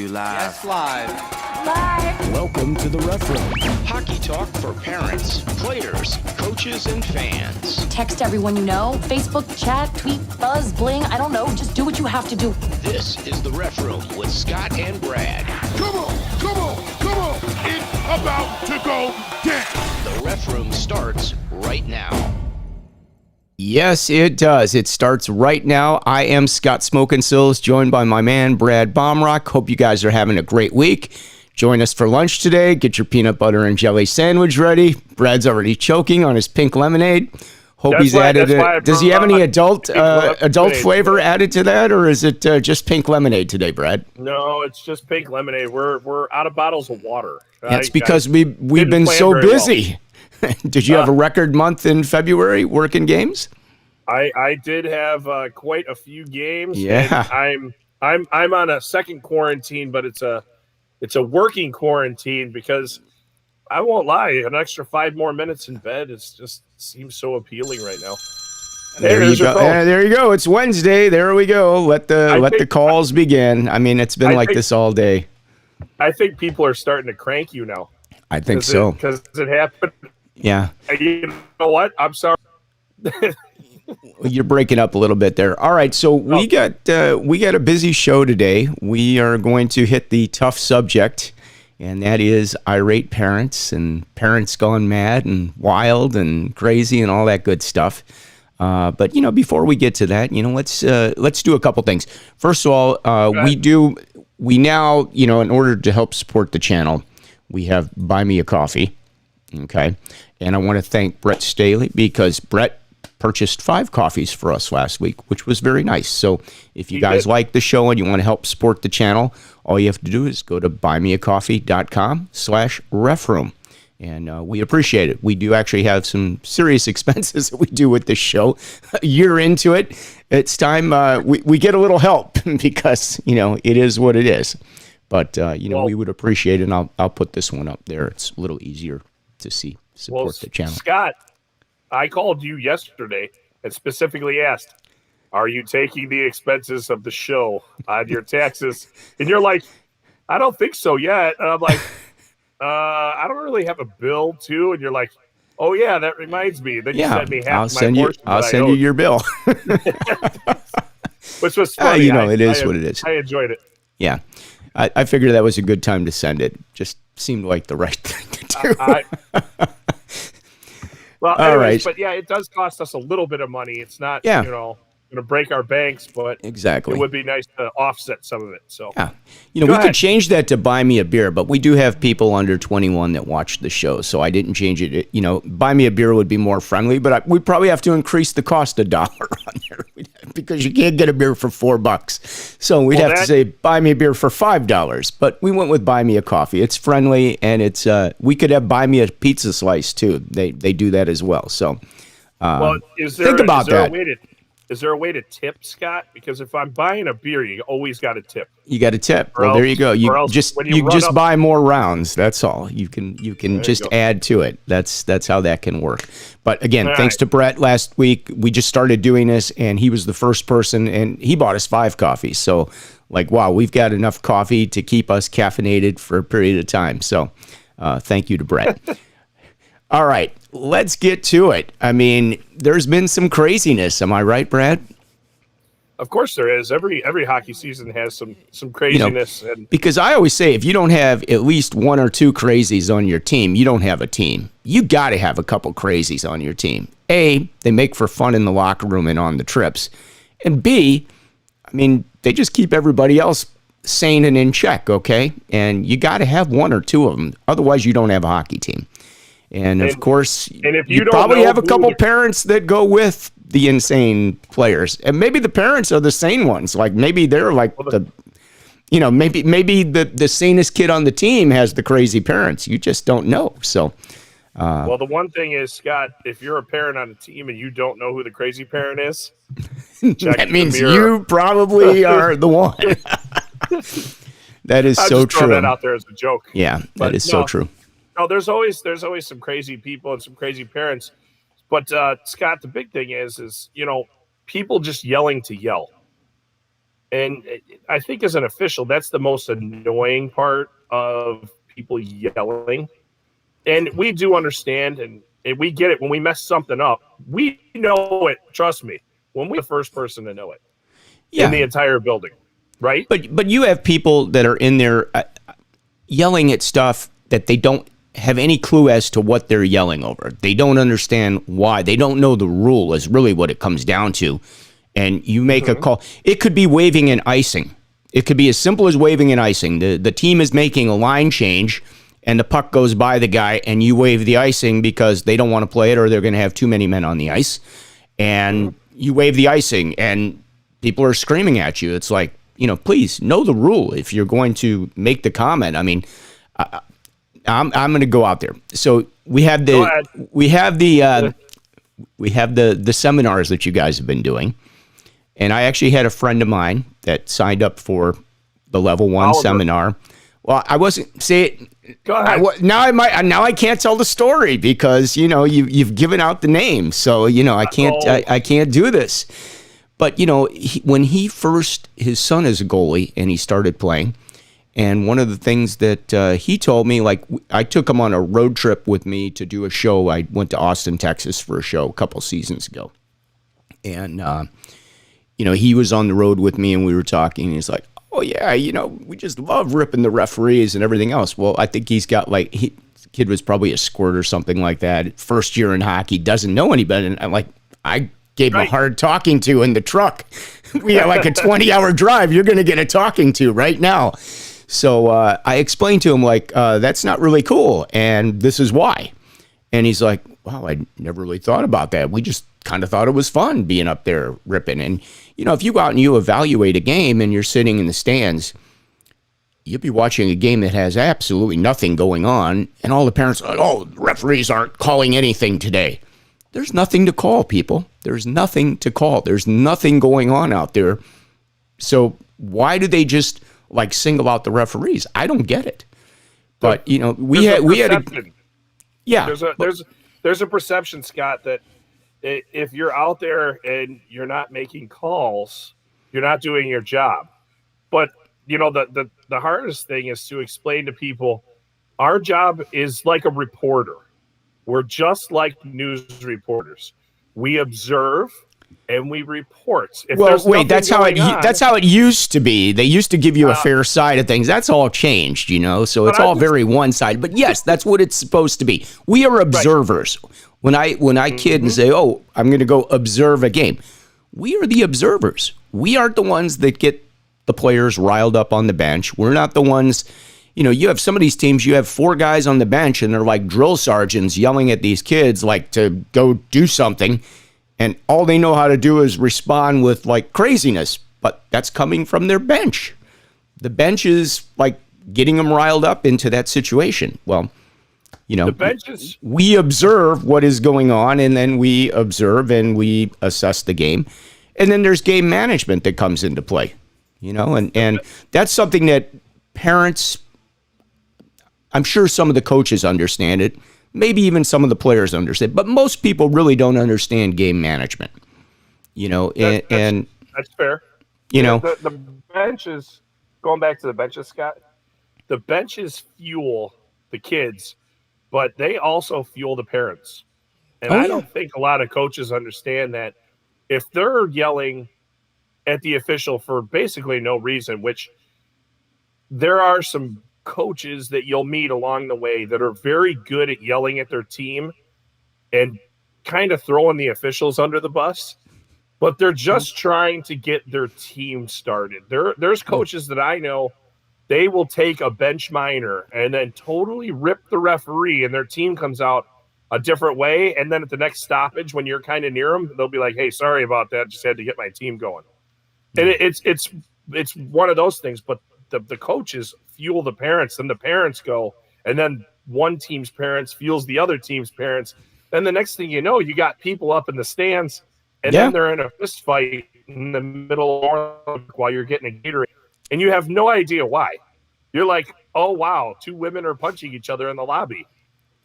Live. Yes, live. Live. Welcome to the Ref Room. Hockey talk for parents, players, coaches, and fans. Text everyone you know. Facebook, chat, tweet, buzz, bling. I don't know. Just do what you have to do. This is the Ref Room with Scott and Brad. Come on, come on, come on. It's about to go down. The Ref Room starts right now. Yes, it does. It starts right now. I am Scott Smokin Silz, joined by my man, Brad Baumruck. Hope you guys are having a great week. Join us for lunch today. Get your peanut butter and jelly sandwich ready. Brad's already choking on his pink lemonade. Hope he's added it. Does he have any adult flavor added to that, or is it just pink lemonade today, Brad? No, it's just pink lemonade. We're out of bottles of water. That's because we've been so busy. Well. Did you have a record month in February working games? I did have quite a few games. Yeah, and I'm on a second quarantine, but it's a working quarantine because I won't lie, an extra 5 more minutes in bed just seems so appealing right now. There you go. There you go. It's Wednesday. There we go. Let the calls begin. I mean, it's been like this all day. I think people are starting to crank you now. I think so. Because it happened. Yeah. You know what? I'm sorry. You're breaking up a little bit there. All right, so we got a busy show today. We are going to hit the tough subject, and that is irate parents and parents gone mad and wild and crazy and all that good stuff. But before we get to that, let's do a couple things. First of all, we now in order to help support the channel, we have Buy Me a Coffee. Okay. And I want to thank Brett Staley because Brett purchased 5 coffees for us last week, which was very nice. So if you guys like the show and you want to help support the channel, all you have to do is go to buymeacoffee.com/refroom. And we appreciate it. We do actually have some serious expenses that we do with this show. A year into it, it's time we get a little help because, it is what it is. But Well- we would appreciate it. And I'll put this one up there. It's a little easier to see. Support the channel. Scott, I called you yesterday and specifically asked, are you taking the expenses of the show on your taxes? And you're like, I don't think so yet. And I'm like, I don't really have a bill too. And you're like, oh yeah, that reminds me. Then you sent me half my portion. I'll send you your bill. Which was funny. it is what it is. I enjoyed it. Yeah. I figured that was a good time to send it. Just seemed like the right thing to do. Well, All anyways, right. but yeah, it does cost us a little bit of money. It's not, Yeah. going to break our banks, but Exactly. it would be nice to offset some of it. So Yeah. Go We ahead. could change that to buy me a beer, but we do have people under 21 that watch the show, so I didn't change it. Buy me a beer would be more friendly, but we'd probably have to increase the cost $1 on there because you can't get a beer for $4. So we'd have to say buy me a beer for $5, but we went with buy me a coffee. It's friendly, and it's we could have buy me a pizza slice too. They do that as well. So well, think about that. Is there a way to tip, Scott? Because if I'm buying a beer, you always got to tip. You got a tip. Or Well, there else- you go. or You else just when you run just up- buy more rounds. That's all. You can just go. add to it. That's how that can work. But again, All thanks right. to Brett last week, we just started doing this, and he was the first person, and he bought us 5 coffees. So, wow, we've got enough coffee to keep us caffeinated for a period of time. So, thank you to Brett. All right, let's get to it. I mean, there's been some craziness. Am I right, Brad? Of course there is. Every hockey season has some craziness. And Because I always say, if you don't have at least 1 or 2 crazies on your team, you don't have a team. You got to have a couple crazies on your team. A, they make for fun in the locker room and on the trips. And B, I mean, they just keep everybody else sane and in check, okay? And you got to have 1 or 2 of them. Otherwise, you don't have a hockey team. And of course, and if you you don't probably know have a who couple the- parents that go with the insane players. And maybe the parents are the sane ones. Like maybe they're like maybe the sanest kid on the team has the crazy parents. You just don't know. So well, the one thing is, Scott, if you're a parent on a team and you don't know who the crazy parent is, check that the means mirror. you probably are the one. That is I so just throw true. that out there as a joke. Yeah, that But is so no. true. No, there's always some crazy people and some crazy parents. But Scott, the big thing is people just yelling to yell. And I think as an official, that's the most annoying part of people yelling. And we do understand and we get it when we mess something up. We know it. Trust me. When we're the first person to know it in the entire building, right? But you have people that are in there yelling at stuff that they don't have any clue as to what they're yelling over. They don't understand why. They don't know the rule is really what it comes down to. And you make a call. It could be waving and icing. It could be as simple as waving and icing. The team is making a line change and the puck goes by the guy and you wave the icing because they don't want to play it or they're going to have too many men on the ice. And you wave the icing and people are screaming at you. It's like, please know the rule if you're going to make the comment. I mean, I'm going to go out there. So we have the seminars that you guys have been doing, and I actually had a friend of mine that signed up for the level 1 Oliver. seminar. Well, I wasn't say Go ahead. now I can't tell the story because you've given out the name, so I can't do this. But when his son is a goalie and he started playing. And one of the things that he told me, like I took him on a road trip with me to do a show. I went to Austin, Texas for a show a couple seasons ago. And, he was on the road with me and we were talking. And he's like, oh, yeah, we just love ripping the referees and everything else. Well, I think he's got kid was probably a squirt or something like that. First year in hockey, doesn't know any better. And I gave him a hard talking to in the truck. We had like a 20-hour drive. You're going to get a talking to right now. So I explained to him, that's not really cool, and this is why. And he's like, wow, I never really thought about that. We just kind of thought it was fun being up there ripping. And, if you go out and you evaluate a game and you're sitting in the stands, you'll be watching a game that has absolutely nothing going on, and all the parents are like, oh, the referees aren't calling anything today. There's nothing to call, people. There's nothing to call. There's nothing going on out there. So why do they just like single out the referees. I don't get it. But you know, we had yeah. There's a perception, Scott, that if you're out there and you're not making calls, you're not doing your job. But you know, the hardest thing is to explain to people our job is like a reporter. We're just like news reporters. We observe and we report. Well, wait, that's how it used to be. They used to give you a fair side of things. That's all changed, you know. So it's all very one sided. But yes, that's what it's supposed to be. We are observers. Right. When I kid and say, "Oh, I'm going to go observe a game," we are the observers. We aren't the ones that get the players riled up on the bench. We're not the ones. You know, you have some of these teams, you have 4 guys on the bench and they're like drill sergeants yelling at these kids like to go do something. And all they know how to do is respond with like craziness. But that's coming from their bench. The bench is like getting them riled up into that situation. Well, you know, we observe what is going on and then we observe and we assess the game. And then there's game management that comes into play, you know, and that's something that parents, I'm sure some of the coaches understand it. Maybe even some of the players understand, but most people really don't understand game management. You know, and that's fair. You know, the benches, going back to the benches, Scott, the benches fuel the kids, but they also fuel the parents. And I don't think a lot of coaches understand that if they're yelling at the official for basically no reason, which there are some coaches that you'll meet along the way that are very good at yelling at their team and kind of throwing the officials under the bus, but they're just trying to get their team started. There's coaches that I know, they will take a bench minor and then totally rip the referee and their team comes out a different way. And then at the next stoppage, when you're kind of near them, they'll be like, "Hey, sorry about that. Just had to get my team going." And it's one of those things, but the coaches fuel the parents, and the parents go, and then one team's parents fuels the other team's parents. Then the next thing you know, you got people up in the stands, and then they're in a fist fight in the middle of while you're getting a Gatorade, and you have no idea why. You're like, "Oh wow, 2 women are punching each other in the lobby."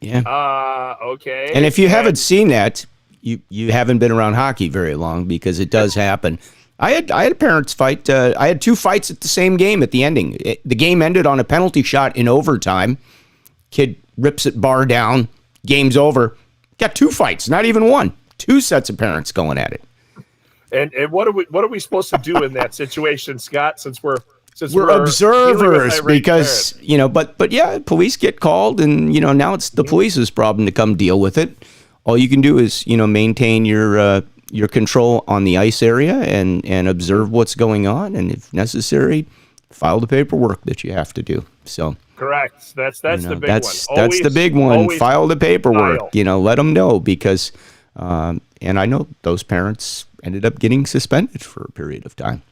Yeah. Okay. And if you haven't seen that, you haven't been around hockey very long, because it does happen. I had a parents fight. I had 2 fights at the same game at the ending. The game ended on a penalty shot in overtime. Kid rips it bar down. Game's over. Got 2 fights, not even one. 2 sets of parents going at it. And what are we supposed to do in that situation, Scott? Since we're observers, because you know, but yeah, police get called, and you know, now it's the police's problem to come deal with it. All you can do is, you know, maintain your control on the ice area and observe what's going on, and if necessary, file the paperwork that you have to do. So correct. That's the big one. That's the big one. File the paperwork. File. You know, let them know, because and I know those parents ended up getting suspended for a period of time.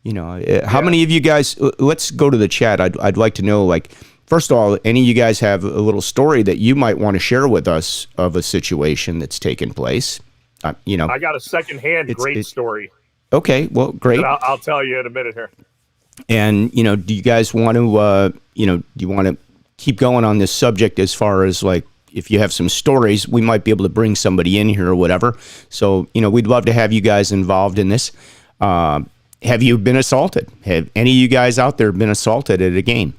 You know, how many of you guys? Let's go to the chat. I'd like to know, like, first of all, any of you guys have a little story that you might want to share with us of a situation that's taken place. You know, I got a secondhand great story. Okay, well, great. I'll tell you in a minute here. And you know, do you guys want to, you know, do you want to keep going on this subject as far as like, if you have some stories, we might be able to bring somebody in here or whatever. So, you know, we'd love to have you guys involved in this. Have you been assaulted? Have any of you guys out there been assaulted at a game?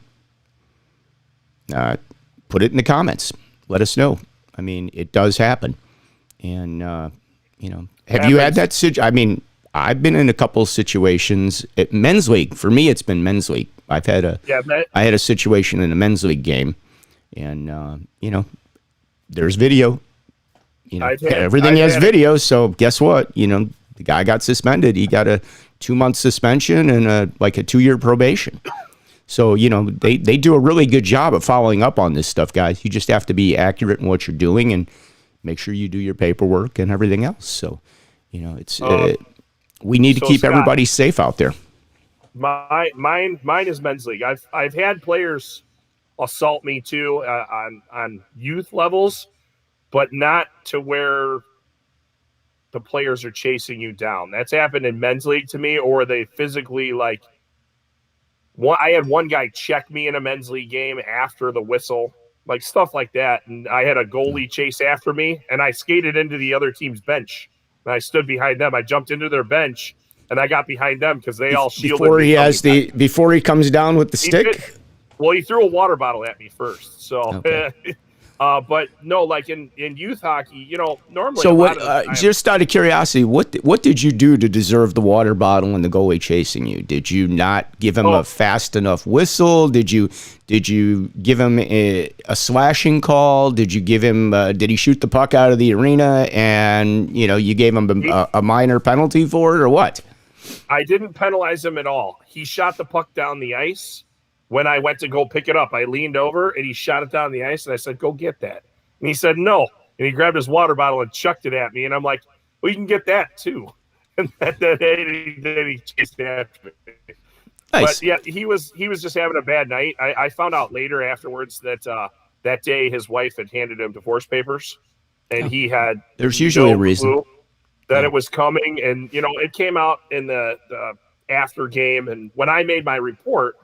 Put it in the comments. Let us know. I mean, it does happen. And, you know, have you had that situation? I mean, I've been in a couple of situations at men's league. For me, it's been men's league. I had a situation in a men's league game, and, you know, there's video. You know, everything has video. So guess what? You know, the guy got suspended. He got a 2-month suspension and a 2-year probation. So, you know, they do a really good job of following up on this stuff, guys. You just have to be accurate in what you're doing and make sure you do your paperwork and everything else. So, you know, it's we need to keep Scott, everybody safe out there. Mine is men's league. I've had players assault me too on youth levels, but not to where the players are chasing you down. That's happened in men's league to me, or they physically like I had one guy check me in a men's league game after the whistle, like stuff like that. And I had a goalie chase after me, and I skated into the other team's bench. And I stood behind them. I jumped into their bench, and I got behind them because they all shielded me. Before he comes down with the stick? Well, he threw a water bottle at me first. So, Okay. but no, like in youth hockey, normally. So what? Just out of curiosity, what did you do to deserve the water bottle and the goalie chasing you? Did you not give him a fast enough whistle? Did you give him a slashing call? Did you give him? Did he shoot the puck out of the arena and you gave him a minor penalty for it or what? I didn't penalize him at all. He shot the puck down the ice. When I went to go pick it up, I leaned over and he shot it down the ice, and I said, "Go get that." And he said, "No." And he grabbed his water bottle and chucked it at me, and I'm like, "Well, you can get that too." And then he chased after me. Nice. But yeah, he was just having a bad night. I found out later afterwards that that day his wife had handed him divorce papers, and he had there's usually a reason that it was coming, and it came out in the after game. And when I made my report,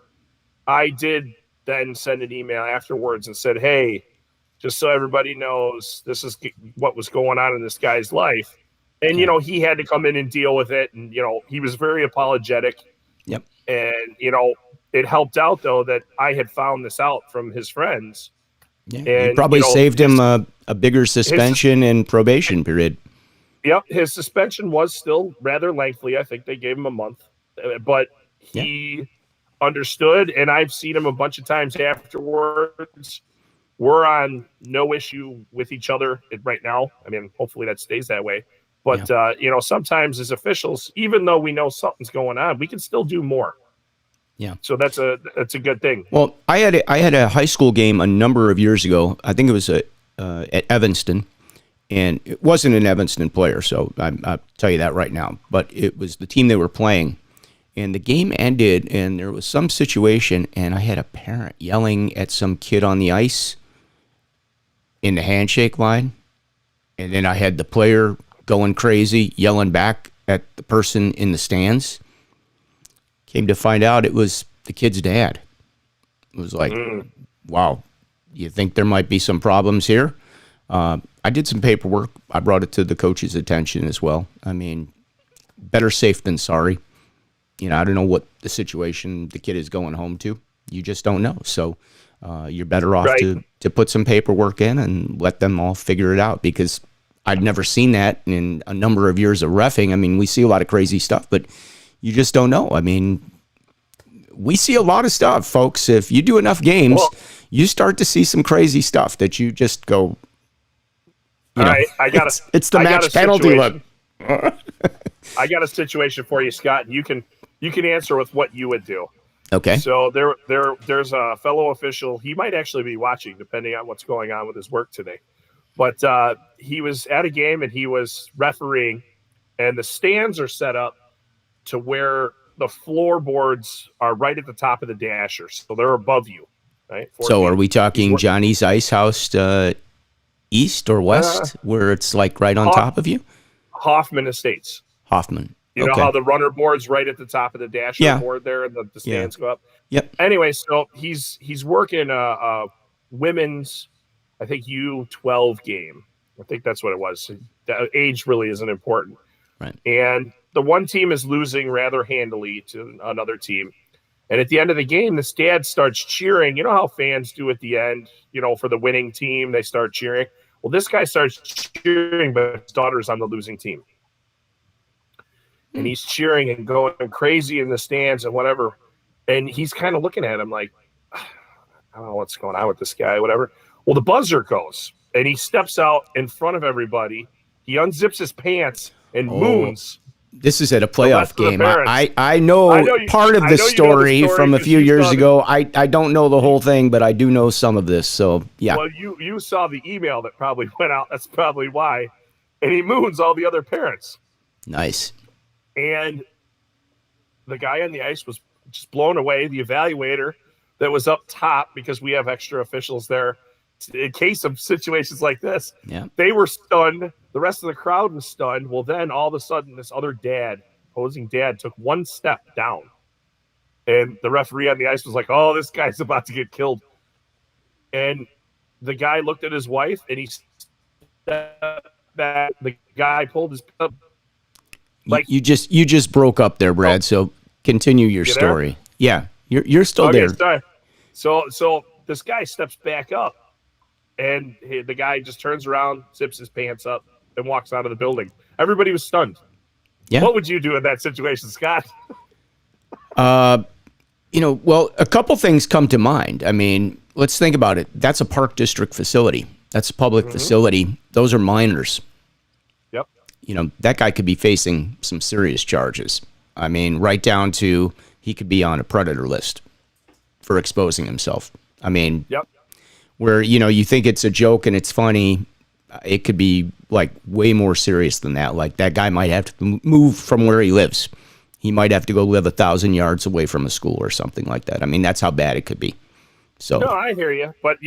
I did then send an email afterwards and said, "Hey, just so everybody knows, this is what was going on in this guy's life." And, he had to come in and deal with it. And, he was very apologetic. Yep. And, it helped out, though, that I had found this out from his friends. Yeah, and you probably saved him a bigger suspension and probation period. Yep. His suspension was still rather lengthy. I think they gave him a month. But he understood, and I've seen him a bunch of times afterwards. We're on no issue with each other right now. I mean, hopefully that stays that way. But sometimes as officials, even though we know something's going on, we can still do more. Yeah. So that's a good thing. Well, I had a high school game a number of years ago. I think it was at Evanston, and it wasn't an Evanston player, so I'll tell you that right now. But it was the team they were playing. And the game ended, and there was some situation, and I had a parent yelling at some kid on the ice in the handshake line. And then I had the player going crazy, yelling back at the person in the stands. Came to find out it was the kid's dad. It was like, wow, you think there might be some problems here? I did some paperwork. I brought it to the coach's attention as well. I mean, better safe than sorry. I don't know what the situation the kid is going home to. You just don't know. So you're better off to put some paperwork in and let them all figure it out, because I'd never seen that in a number of years of reffing. I mean, we see a lot of crazy stuff, but you just don't know. I mean, we see a lot of stuff, folks. If you do enough games, you start to see some crazy stuff that you just go, it's the match penalty look. I got a situation for you, Scott, and you can answer with what you would do. Okay. So there's a fellow official. He might actually be watching, depending on what's going on with his work today. But he was at a game and he was refereeing, and the stands are set up to where the floorboards are right at the top of the dashers, so they're above you. Right. So are we talking Johnny's Ice House east or west, where it's like right on top of you? Hoffman Estates. Hoffman. You know how the runner board's right at the top of the dasher board there, and the stands go up? Yep. Anyway, so he's working a women's, I think, U12 game. I think that's what it was. The age really isn't important. Right. And the one team is losing rather handily to another team. And at the end of the game, this dad starts cheering. You know how fans do at the end, for the winning team, they start cheering. Well, this guy starts cheering, but his daughter's on the losing team. And he's cheering and going crazy in the stands and whatever. And he's kind of looking at him like, I don't know what's going on with this guy, whatever. Well, the buzzer goes, and he steps out in front of everybody. He unzips his pants and moons. This is at a playoff game. I know part of the story from a few years ago. I don't know the whole thing, but I do know some of this. So, yeah. Well, you saw the email that probably went out. That's probably why. And he moons all the other parents. Nice. And the guy on the ice was just blown away. The evaluator that was up top, because we have extra officials there in case of situations like this, they were stunned. The rest of the crowd was stunned. Well, then all of a sudden, this other opposing dad, took one step down. And the referee on the ice was like, "Oh, this guy's about to get killed." And the guy looked at his wife, and he stepped back. The guy pulled his up. Like you just broke up there, Brad. So continue your story. There? Yeah, you're still okay, there. Sorry. So this guy steps back up, and the guy just turns around, zips his pants up, and walks out of the building. Everybody was stunned. Yeah. What would you do in that situation, Scott? Well, a couple things come to mind. I mean, let's think about it. That's a park district facility. That's a public facility. Those are minors. Yep. That guy could be facing some serious charges. I mean, right down to he could be on a predator list for exposing himself. I mean, yep. Where, you think it's a joke and it's funny, it could be like way more serious than that. Like that guy might have to move from where he lives. He might have to go live 1,000 yards away from a school or something like that. I mean, that's how bad it could be. So no, I hear you, but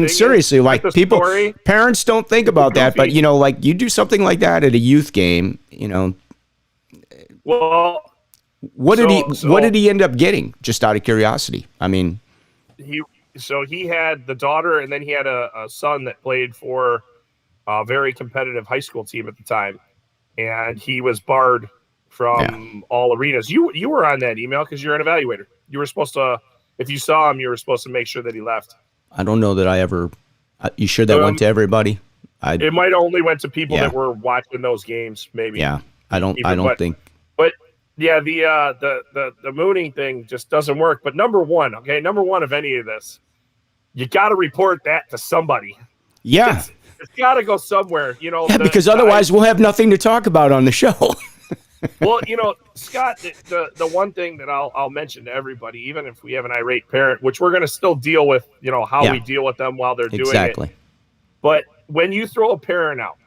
seriously, like people, parents don't think about that, but like you do something like that at a youth game, Well, what did he end up getting? Just out of curiosity. I mean, he had the daughter, and then he had a son that played for a very competitive high school team at the time, and he was barred from all arenas. You were on that email because you're an evaluator. You were supposed to, if you saw him, you were supposed to make sure that he left. I don't know that I ever. You sure that went to everybody? It might only went to people that were watching those games. Maybe. Yeah, I don't think. But yeah, the mooning thing just doesn't work. But number one of any of this, you got to report that to somebody. Yeah, it's got to go somewhere. Yeah, because otherwise we'll have nothing to talk about on the show. Well, Scott, the one thing that I'll mention to everybody, even if we have an irate parent, which we're going to still deal with, how we deal with them while they're doing it. But when you throw a parent out,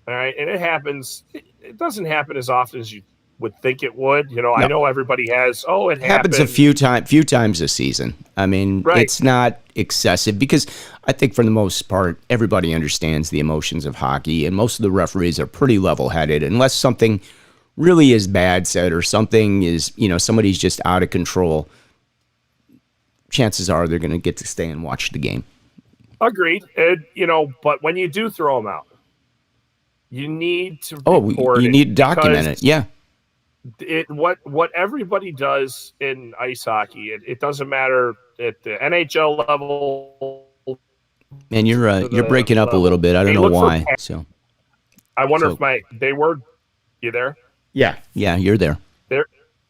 all right, and it happens, it doesn't happen as often as you would think it would. No. I know everybody has, it happens a few times a season. I mean, It's not excessive because I think for the most part, everybody understands the emotions of hockey, and most of the referees are pretty level-headed unless something really is bad said or something is, somebody's just out of control. Chances are they're going to get to stay and watch the game. Agreed. And, but when you do throw them out, you need to report you need to document it. Yeah. What everybody does in ice hockey, it doesn't matter at the NHL level. And you're breaking up a little bit. I don't know why. So I wonder if you there? Yeah, you're there.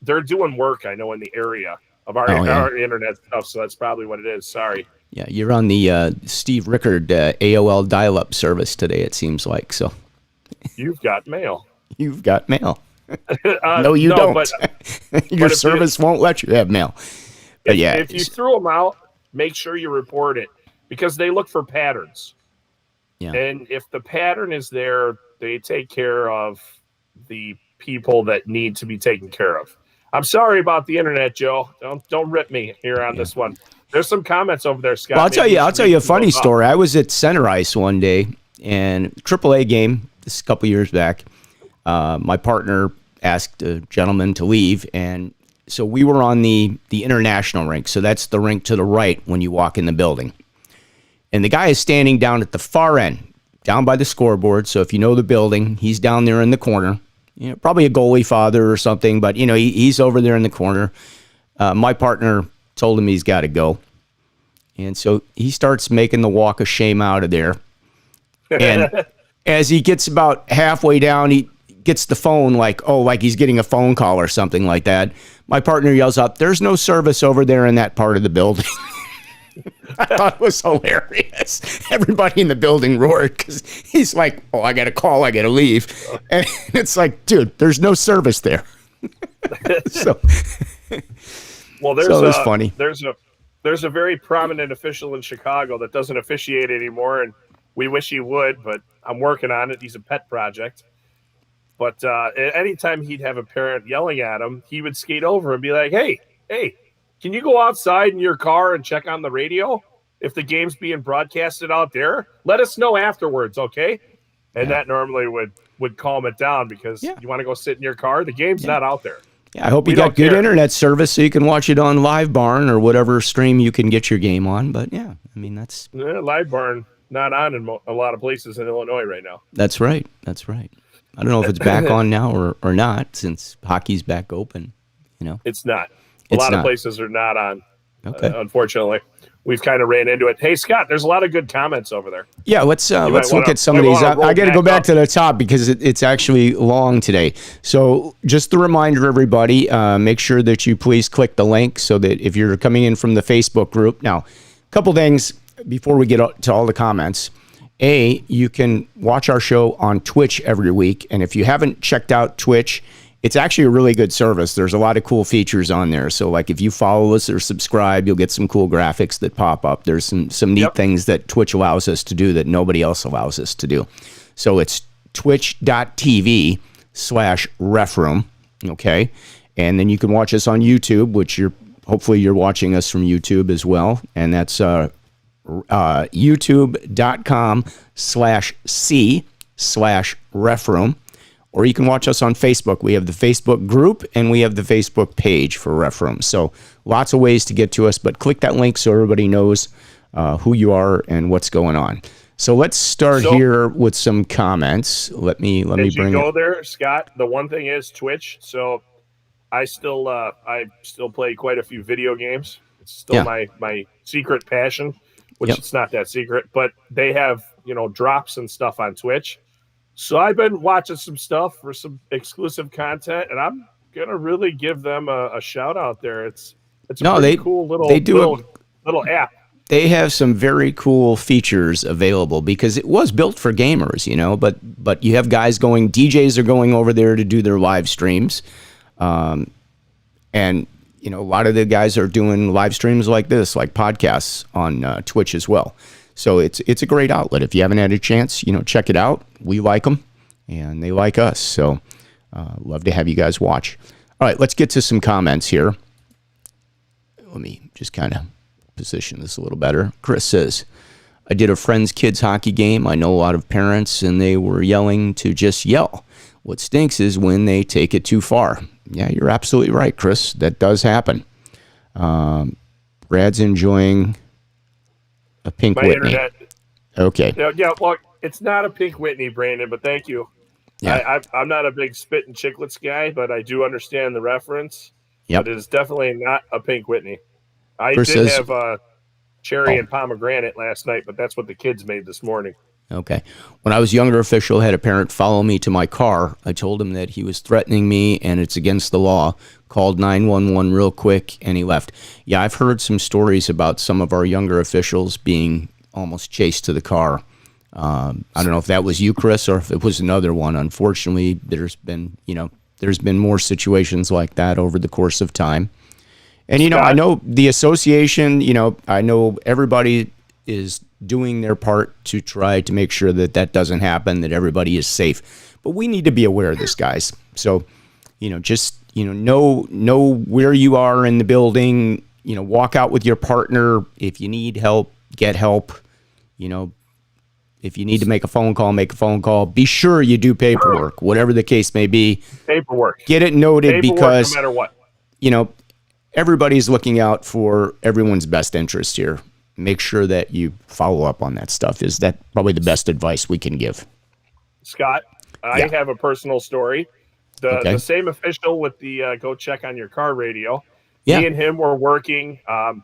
They're doing work, I know, in the area of our internet stuff, so that's probably what it is. Sorry. Yeah, you're on the Steve Rickard AOL dial-up service today, it seems like. So you've got mail. You've got mail. No, you don't. But, your service won't let you have mail. But if you threw them out, make sure you report it because they look for patterns. Yeah. And if the pattern is there, they take care of the people that need to be taken care of. I'm sorry about the internet, Joe. Don't rip me here on this one. There's some comments over there, Scott. Well, I'll tell you a funny story. I was at Center Ice one day, and AAA game, this is a couple years back. My partner asked a gentleman to leave, and so we were on the international rink. So that's the rink to the right when you walk in the building. And the guy is standing down at the far end, down by the scoreboard. So if you know the building, he's down there in the corner. Probably a goalie father or something, but he's over there in the corner. My partner told him he's got to go. And so he starts making the walk of shame out of there. And as he gets about halfway down, he gets the phone like he's getting a phone call or something like that. My partner yells out, "There's no service over there in that part of the building." I thought it was hilarious. Everybody in the building roared because he's like, I got a call, I got to leave. And it's like, dude, there's no service there. So it was funny. There's a very prominent official in Chicago that doesn't officiate anymore, and we wish he would, but I'm working on it. He's a pet project. But anytime he'd have a parent yelling at him, he would skate over and be like, hey, can you go outside in your car and check on the radio? If the game's being broadcasted out there, let us know afterwards, okay? And that normally would calm it down because you want to go sit in your car. The game's not out there. Yeah, I hope We you got don't good care. internet service so you can watch it on Live Barn or whatever stream you can get your game on. But yeah, I mean Live Barn not on in a lot of places in Illinois right now. that's right. That's right. I don't know if it's back on now or not since hockey's back open. You know, It's not. A It's lot of not. places are not on. Okay. Unfortunately, we've kind of ran into it. Hey, Scott, there's a lot of good comments over there. Yeah, let's might look wanna- at some might of these. wanna roll I got to go back back up. to the top because it's actually long today. So just a reminder, everybody, make sure that you please click the link so that if you're coming in from the Facebook group. Now, a couple things before we get to all the comments. You can watch our show on Twitch every week. And if you haven't checked out Twitch, it's actually a really good service. There's a lot of cool features on there. So like if you follow us or subscribe, you'll get some cool graphics that pop up. There's some neat things that Twitch allows us to do that nobody else allows us to do. So it's twitch.tv/refroom. Okay. And then you can watch us on YouTube, which hopefully you're watching us from YouTube as well. And that's youtube.com/c/refroom, or you can watch us on Facebook. We have the Facebook group and we have the Facebook page for Refroom. So lots of ways to get to us, but click that link so everybody knows who you are and what's going on. So let's start here with some comments. Let me bring you go there, Scott. The one thing is Twitch. So I still play quite a few video games. It's still my secret passion, which it's not that secret, but they have, drops and stuff on Twitch. So I've been watching some stuff for some exclusive content, and I'm gonna really give them a shout out there. It's a pretty cool little app. They have some very cool features available because it was built for gamers, but you have guys DJs are going over there to do their live streams. And a lot of the guys are doing live streams like this, like podcasts on Twitch as well. So it's a great outlet. If you haven't had a chance, check it out. We like them and they like us. So love to have you guys watch. All right, let's get to some comments here. Let me just kind of position this a little better. Chris says, I did a friend's kids hockey game. I know a lot of parents and they were yelling to just yell. What stinks is when they take it too far. Yeah, you're absolutely right, Chris. That does happen. Brad's enjoying a Pink My Whitney. internet. Okay. Yeah, well, it's not a Pink Whitney, Brandon, but thank you. Yeah. I'm not a big spit and chiclets guy, but I do understand the reference. Yep. But it is definitely not a Pink Whitney. I Chris did says- have cherry and pomegranate last night, but that's what the kids made this morning. Okay. When I was a younger official, had a parent follow me to my car. I told him that he was threatening me and it's against the law. Called 911 real quick and he left. Yeah, I've heard some stories about some of our younger officials being almost chased to the car. I don't know if that was you, Chris, or if it was another one. Unfortunately, there's been more situations like that over the course of time. And, I know the association, I know everybody is doing their part to try to make sure that doesn't happen, that everybody is safe. But we need to be aware of this, guys. So, just, know where you are in the building, walk out with your partner. If you need help, get help. If you need to make a phone call, make a phone call. Be sure you do paperwork, whatever the case may be. Paperwork. Get it noted because, no matter what. Everybody's looking out for everyone's best interest here. Make sure that you follow up on that stuff. Is that probably the best advice we can give? Scott, I have a personal story. The same official with the go check on your car radio. Yeah. Me and him were working.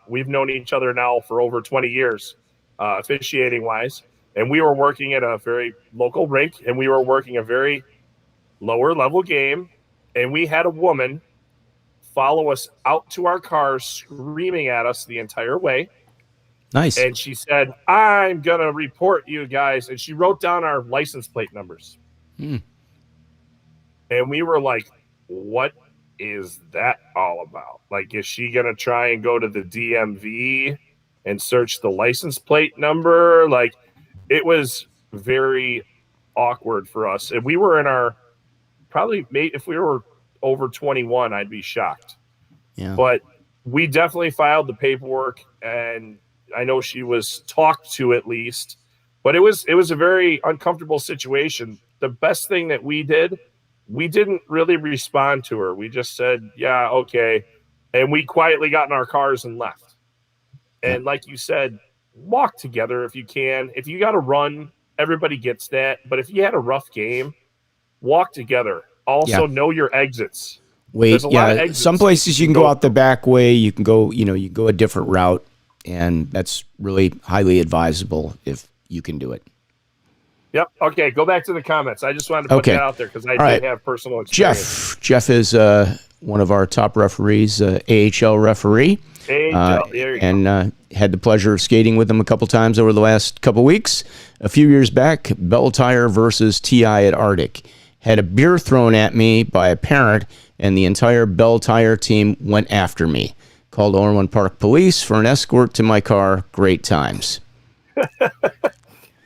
We've known each other now for over 20 years, officiating wise. And we were working at a very local rink, and we were working a very lower level game. And we had a woman follow us out to our cars, screaming at us the entire way. Nice. And she said, I'm going to report you guys. And she wrote down our license plate numbers. And we were like, what is that all about? Like, is she going to try and go to the DMV and search the license plate number? Like, it was very awkward for us. And we were in our, if we were over 21, I'd be shocked. Yeah. But we definitely filed the paperwork, and I know she was talked to at least, but it was a very uncomfortable situation. The best thing that we did we didn't really respond to her. We just said, yeah, okay. And we quietly got in our cars and left. And like you said, walk together if you can. If you got to run, everybody gets that. But if you had a rough game, walk together. Also, know your exits. Wait, some places you can go out the back way. You can go, you go a different route. And that's really highly advisable if you can do it. Yep. Okay, go back to the comments. I just wanted to put that out there because I did have personal experience. Jeff is one of our top referees, AHL referee. AHL, there you go. Had the pleasure of skating with him a couple times over the last couple weeks. A few years back, Bell Tire versus TI at Arctic. Had a beer thrown at me by a parent, and the entire Bell Tire team went after me. Called Orland Park Police for an escort to my car. Great times.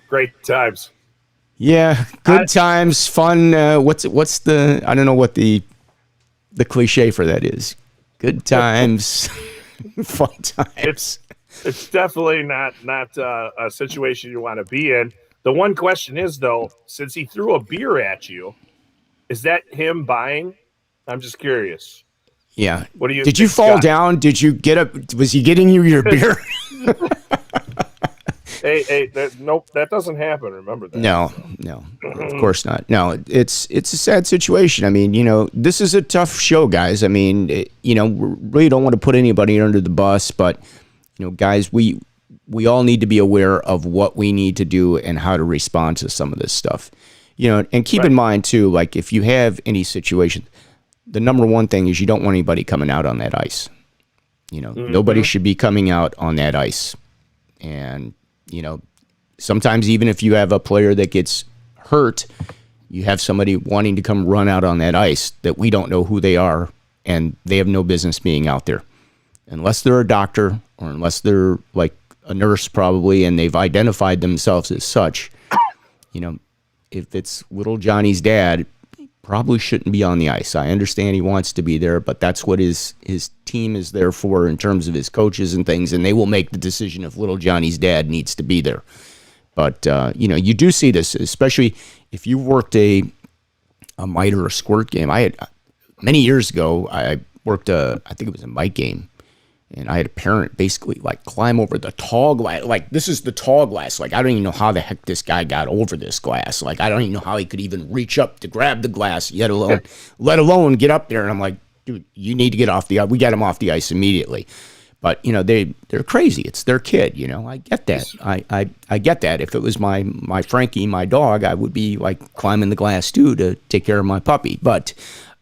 Great times. Yeah, good times, fun. What's the? I don't know what the cliche for that is. Good times, fun times. It's definitely not a situation you want to be in. The one question is though, since he threw a beer at you, is that him buying? I'm just curious. Yeah. What do you? Did you fall down? Did you get up? Was he getting you your beer? Hey, nope, that doesn't happen. Remember that. No, of course not. No, it's a sad situation. I mean, this is a tough show, guys. I mean, we really don't want to put anybody under the bus, but guys, we all need to be aware of what we need to do and how to respond to some of this stuff. And keep in mind too, like if you have any situation, the number one thing is you don't want anybody coming out on that ice. Nobody should be coming out on that ice. And sometimes even if you have a player that gets hurt, you have somebody wanting to come run out on that ice that we don't know who they are, and they have no business being out there. Unless they're a doctor or unless they're like a nurse probably, and they've identified themselves as such, if it's little Johnny's dad, he probably shouldn't be on the ice. I understand he wants to be there, but that's what his team is there for in terms of his coaches and things, and they will make the decision if little Johnny's dad needs to be there. But, you do see this, especially if you worked a mite or a squirt game. I had, many years ago, I worked I think it was a mite game, and I had a parent basically like climb over the tall glass. Like, this is the tall glass. Like, I don't even know how the heck this guy got over this glass. Like, I don't even know how he could even reach up to grab the glass, let alone get up there. And I'm like, dude, you need to get off the ice. We got him off the ice immediately. But, they're crazy. It's their kid, I get that. I get that. If it was my Frankie, my dog, I would be like climbing the glass too to take care of my puppy. But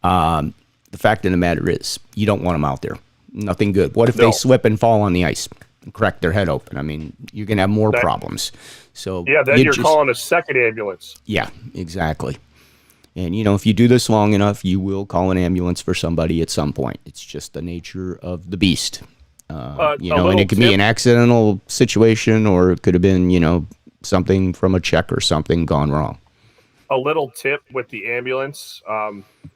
the fact of the matter is, you don't want them out there. Nothing good. What if they slip and fall on the ice and crack their head open? I mean, you're going to have more problems. So then you're calling a second ambulance. Yeah, exactly. And, if you do this long enough, you will call an ambulance for somebody at some point. It's just the nature of the beast. And it could be an accidental situation, or it could have been, something from a check or something gone wrong. A little tip with the ambulance.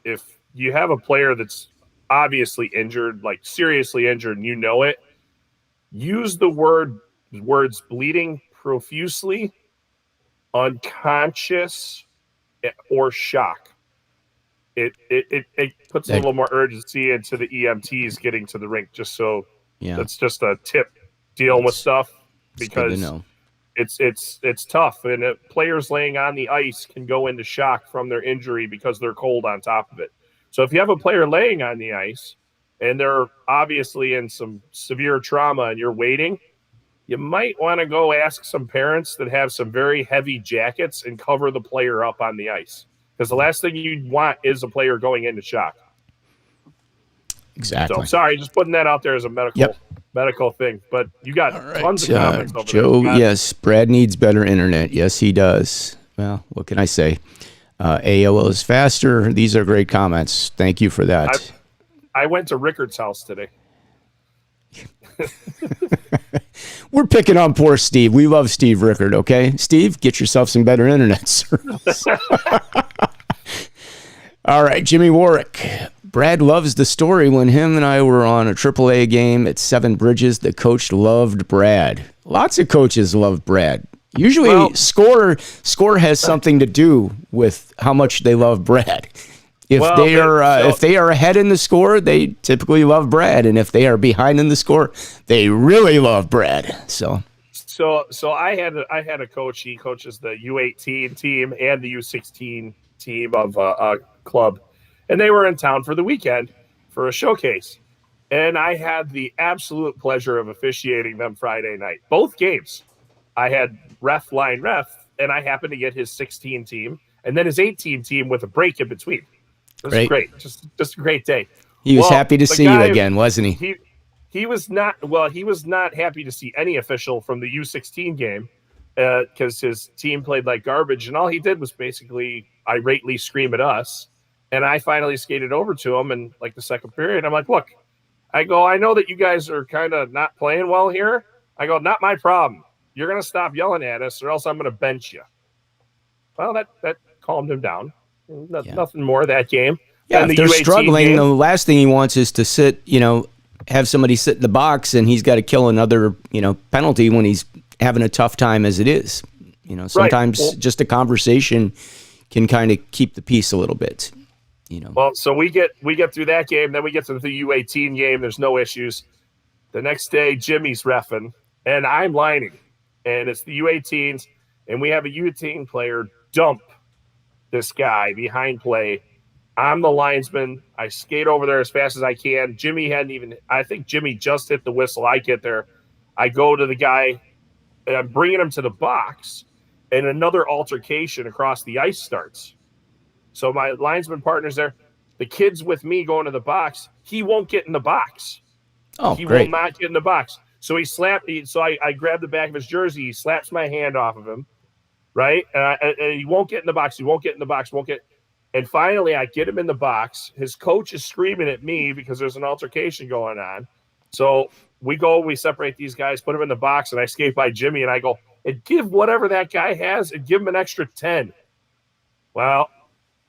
If you have a player that's obviously injured, like seriously injured, and it, use the words bleeding profusely, unconscious, or shock. It puts a little more urgency into the EMTs getting to the rink, just so that's just a tip dealing with stuff, because it's tough, and players laying on the ice can go into shock from their injury because they're cold on top of it. So if you have a player laying on the ice and they're obviously in some severe trauma and you're waiting, you might want to go ask some parents that have some very heavy jackets and cover the player up on the ice. Because the last thing you want is a player going into shock. Exactly. So sorry, just putting that out there as a medical thing. But you got tons of comments over Joe, there. yes, Brad needs better internet. Yes, he does. Well, what can I say? AOL is faster. These are great comments. Thank you for that. I went to Rickard's house today. We're picking on poor Steve. We love Steve Rickard, okay? Steve, get yourself some better internet service. All right, Jimmy Warwick. Brad loves the story. When him and I were on a AAA game at Seven Bridges, the coach loved Brad. Lots of coaches love Brad. Usually, score has something to do with how much they love Brad. If Well, they are if they are ahead in the score, they typically love Brad, and if they are behind in the score, they really love Brad. So I had a coach. He coaches the U18 team and the U16 team of a club, and they were in town for the weekend for a showcase. And I had the absolute pleasure of officiating them Friday night. Both games, I had line ref, and I happened to get his 16 team and then his 18 team with a break in between. It was great, just a great day. He was happy to see you again, wasn't he? He was not. Well, he was not happy to see any official from the U16 game because his team played like garbage, and all he did was basically irately scream at us. And I finally skated over to him, and like the second period, I'm like, "Look, I know that you guys are kind of not playing well here. I go, not my problem. You're gonna stop yelling at us, or else I'm gonna bench you." Well, that calmed him down. Nothing more of that game. Yeah, if they're struggling, the last thing he wants is to sit, have somebody sit in the box and he's got to kill another, penalty when he's having a tough time as it is. Sometimes just a conversation can kind of keep the peace a little bit. Well, so we get through that game, then we get to the U18 game. There's no issues. The next day, Jimmy's reffing, and I'm lining, and it's the U18s, and we have a U18 player dump this guy behind play. I'm the linesman. I skate over there as fast as I can. I think Jimmy just hit the whistle. I get there. I go to the guy, and I'm bringing him to the box, and another altercation across the ice starts. So my linesman partner's there. The kid's with me going to the box. He won't get in the box. Oh, he great. will not get in the box. So I grab the back of his jersey. He slaps my hand off of him, right? And he won't get in the box. He won't get in the box. And finally, I get him in the box. His coach is screaming at me because there's an altercation going on. So we separate these guys, put him in the box, and I skate by Jimmy, and I go, and give whatever that guy has, and give him an extra 10. Well,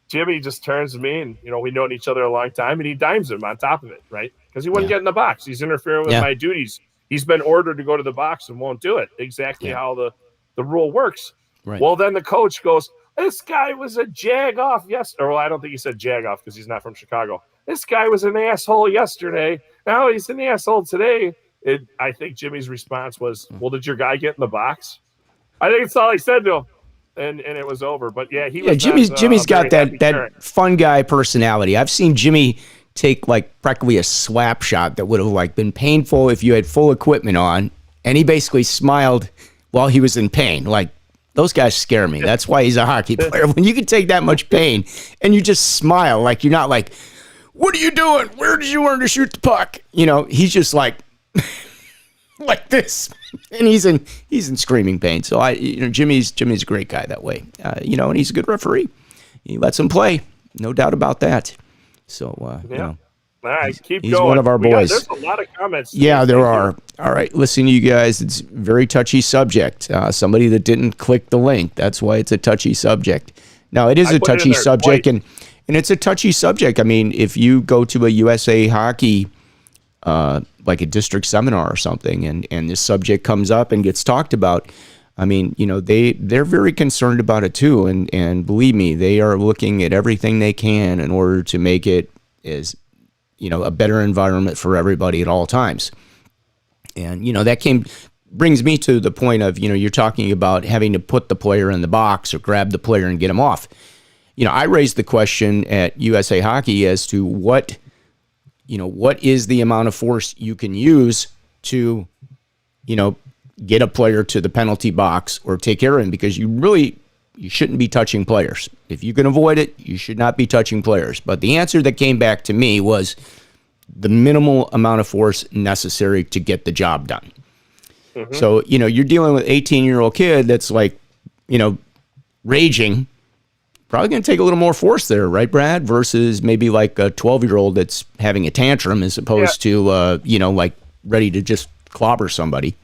Jimmy just turns to me, and, we've known each other a long time, and he dimes him on top of it, right? Because he wouldn't get in the box. He's interfering with my duties. He's been ordered to go to the box and won't do it. Exactly how the rule works. Right. Well, then the coach goes, this guy was a jag-off yesterday. Well, I don't think he said jag-off because he's not from Chicago. This guy was an asshole yesterday. Now he's an asshole today. I think Jimmy's response was, well, did your guy get in the box? I think that's all he said to him. And it was over. But, yeah, he was Jimmy's got that fun guy personality. I've seen Jimmy take, practically a slap shot that would have, been painful if you had full equipment on, and he basically smiled while he was in pain. Those guys scare me. That's why he's a hockey player. When you can take that much pain and you just smile, you're not like, what are you doing? Where did you learn to shoot the puck? He's just like this, and he's in screaming pain. So Jimmy's a great guy that way. And he's a good referee. He lets him play, no doubt about that. So all right, keep he's going. One of our boys. There's a lot of comments. Yeah, there are. All right, listen, you guys, it's a very touchy subject. Somebody that didn't click the link, that's why it's a touchy subject. Now, it is a touchy subject, and it's a touchy subject. I mean, if you go to a USA Hockey, like a district seminar or something, and this subject comes up and gets talked about, I mean, they're very concerned about it too, and believe me, they are looking at everything they can in order to make it as a better environment for everybody at all times. And, that brings me to the point of, you're talking about having to put the player in the box or grab the player and get him off. I raised the question at USA Hockey as to what is the amount of force you can use to, get a player to the penalty box or take care of him, because you shouldn't be touching players. If you can avoid it, you should not be touching players. But the answer that came back to me was the minimal amount of force necessary to get the job done. Mm-hmm. So, you're dealing with an 18-year-old kid that's raging, probably going to take a little more force there, right, Brad? Versus maybe a 12-year-old that's having a tantrum as opposed to, ready to just clobber somebody.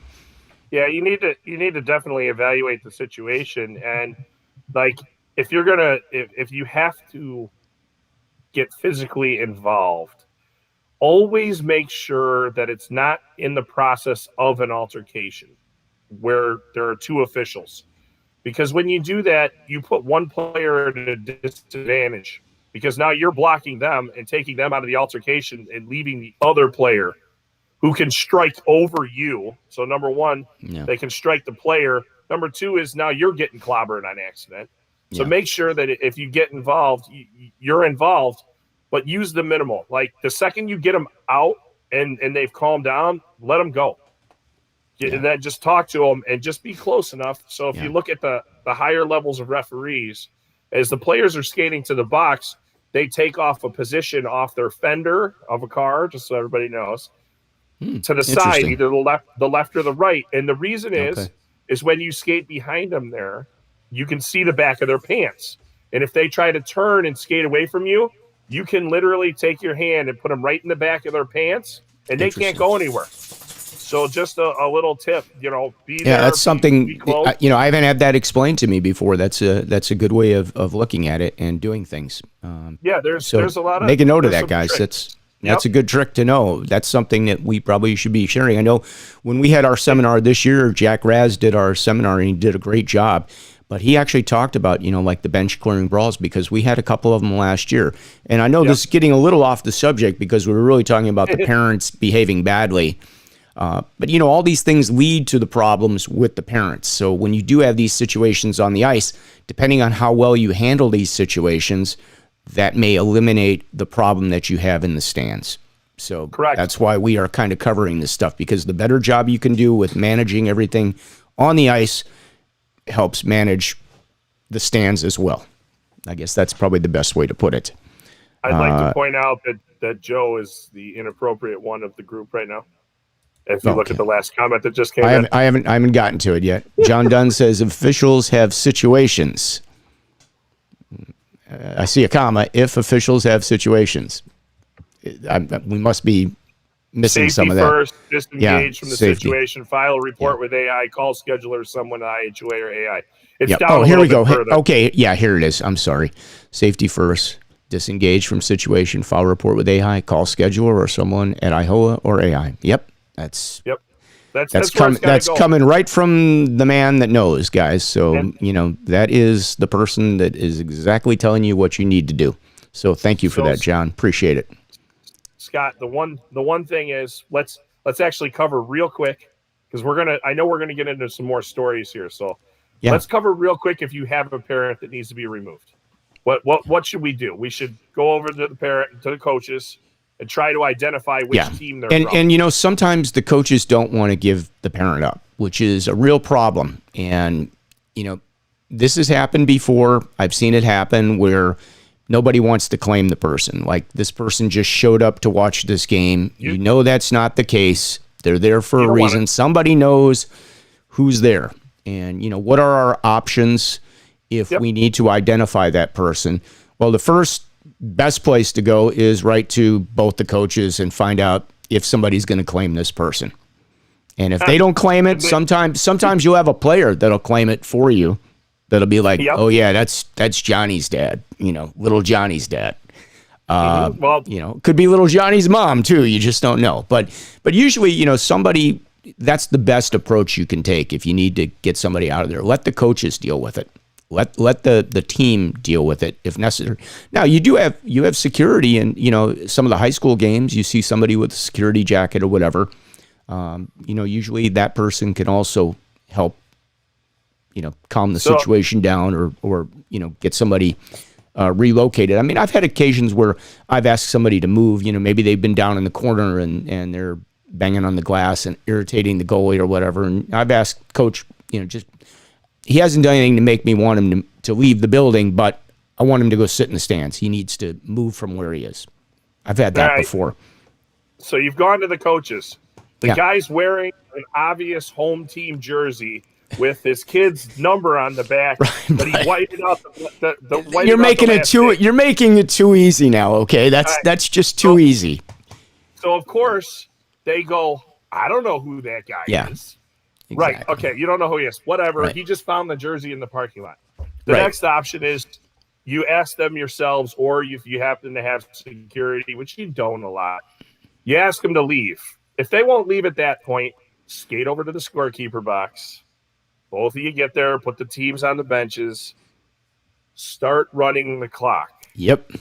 Yeah, you need to definitely evaluate the situation, and if you have to get physically involved, always make sure that it's not in the process of an altercation where there are two officials, because when you do that, you put one player at a disadvantage. because now you're blocking them and taking them out of the altercation and leaving the other player who can strike over you. So number one, they can strike the player. Number two is now you're getting clobbered on accident. So make sure that if you get involved, you're involved, but use the minimal. Like the second you get them out and they've calmed down, let them go. And then just talk to them and just be close enough. So if you look at the higher levels of referees, as the players are skating to the box, they take off a position off their fender of a car, just so everybody knows, to the side, either the left or the right. And the reason is when you skate behind them there, you can see the back of their pants. And if they try to turn and skate away from you, you can literally take your hand and put them right in the back of their pants, and they can't go anywhere. So just a little tip, be there. That's something, I haven't had that explained to me before. That's a good way of looking at it and doing things. There's a lot of, make a note of that, guys. That's a good trick to know. That's something that we probably should be sharing. I know when we had our seminar this year, Jack Raz did our seminar and he did a great job. But he actually talked about, like the bench clearing brawls, because we had a couple of them last year. And I know this is getting a little off the subject because we were really talking about the parents behaving badly. But, all these things lead to the problems with the parents. So when you do have these situations on the ice, depending on how well you handle these situations, that may eliminate the problem that you have in the stands. So that's why we are kind of covering this stuff, because the better job you can do with managing everything on the ice helps manage the stands as well. I guess that's probably the best way to put it. I'd like to point out that Joe is the inappropriate one of the group right now. If you look at the last comment that just came in. I haven't gotten to it yet. John Dunn says officials have situations. I see a comma. If officials have situations, we must be missing safety some of that. First, disengage from the situation. File a report with AI. Call scheduler, someone IHOA or AI. It's down. Here we go. Okay, here it is. I'm sorry. Safety first. Disengage from situation. File report with AI. Call scheduler or someone at IHOA or AI. Yep. That's coming right from the man that knows, guys. So, that is the person that is exactly telling you what you need to do. So thank you for that, John. Appreciate it. Scott, the one thing is let's actually cover real quick, because I know we're gonna get into some more stories here. So let's cover real quick if you have a parent that needs to be removed. What should we do? We should go over to the parent, to the coaches, and try to identify which team they're from. And sometimes the coaches don't want to give the parent up, which is a real problem. And this has happened before. I've seen it happen where nobody wants to claim the person. Like, this person just showed up to watch this game. That's not the case. They're there for a reason. Somebody knows who's there. And, what are our options if we need to identify that person? Well, the first best place to go is right to both the coaches and find out if somebody's going to claim this person. And if they don't claim it, sometimes you'll have a player that'll claim it for you. That'll be like, oh yeah, that's Johnny's dad, little Johnny's dad. Could be little Johnny's mom too. You just don't know. But usually, somebody, that's the best approach you can take if you need to get somebody out of there. Let the coaches deal with it. Let the team deal with it if necessary. Now you have security, and some of the high school games you see somebody with a security jacket or whatever. Usually that person can also help calm the situation down or get somebody relocated. I mean, I've had occasions where I've asked somebody to move. Maybe they've been down in the corner and they're banging on the glass and irritating the goalie or whatever. And I've asked coach, he hasn't done anything to make me want him to leave the building, but I want him to go sit in the stands. He needs to move from where he is. I've had that before. So you've gone to the coaches. The guy's wearing an obvious home team jersey with his kid's number on the back, but he whited out the white. You're making it too easy now. Okay, that's just too easy. So of course they go, I don't know who that guy is. Exactly. Right. Okay. You don't know who he is. Whatever. Right. He just found the jersey in the parking lot. The next option is you ask them yourselves, or if you happen to have security, which you don't a lot, you ask them to leave. If they won't leave at that point, skate over to the scorekeeper box. Both of you get there, put the teams on the benches, start running the clock. Yep.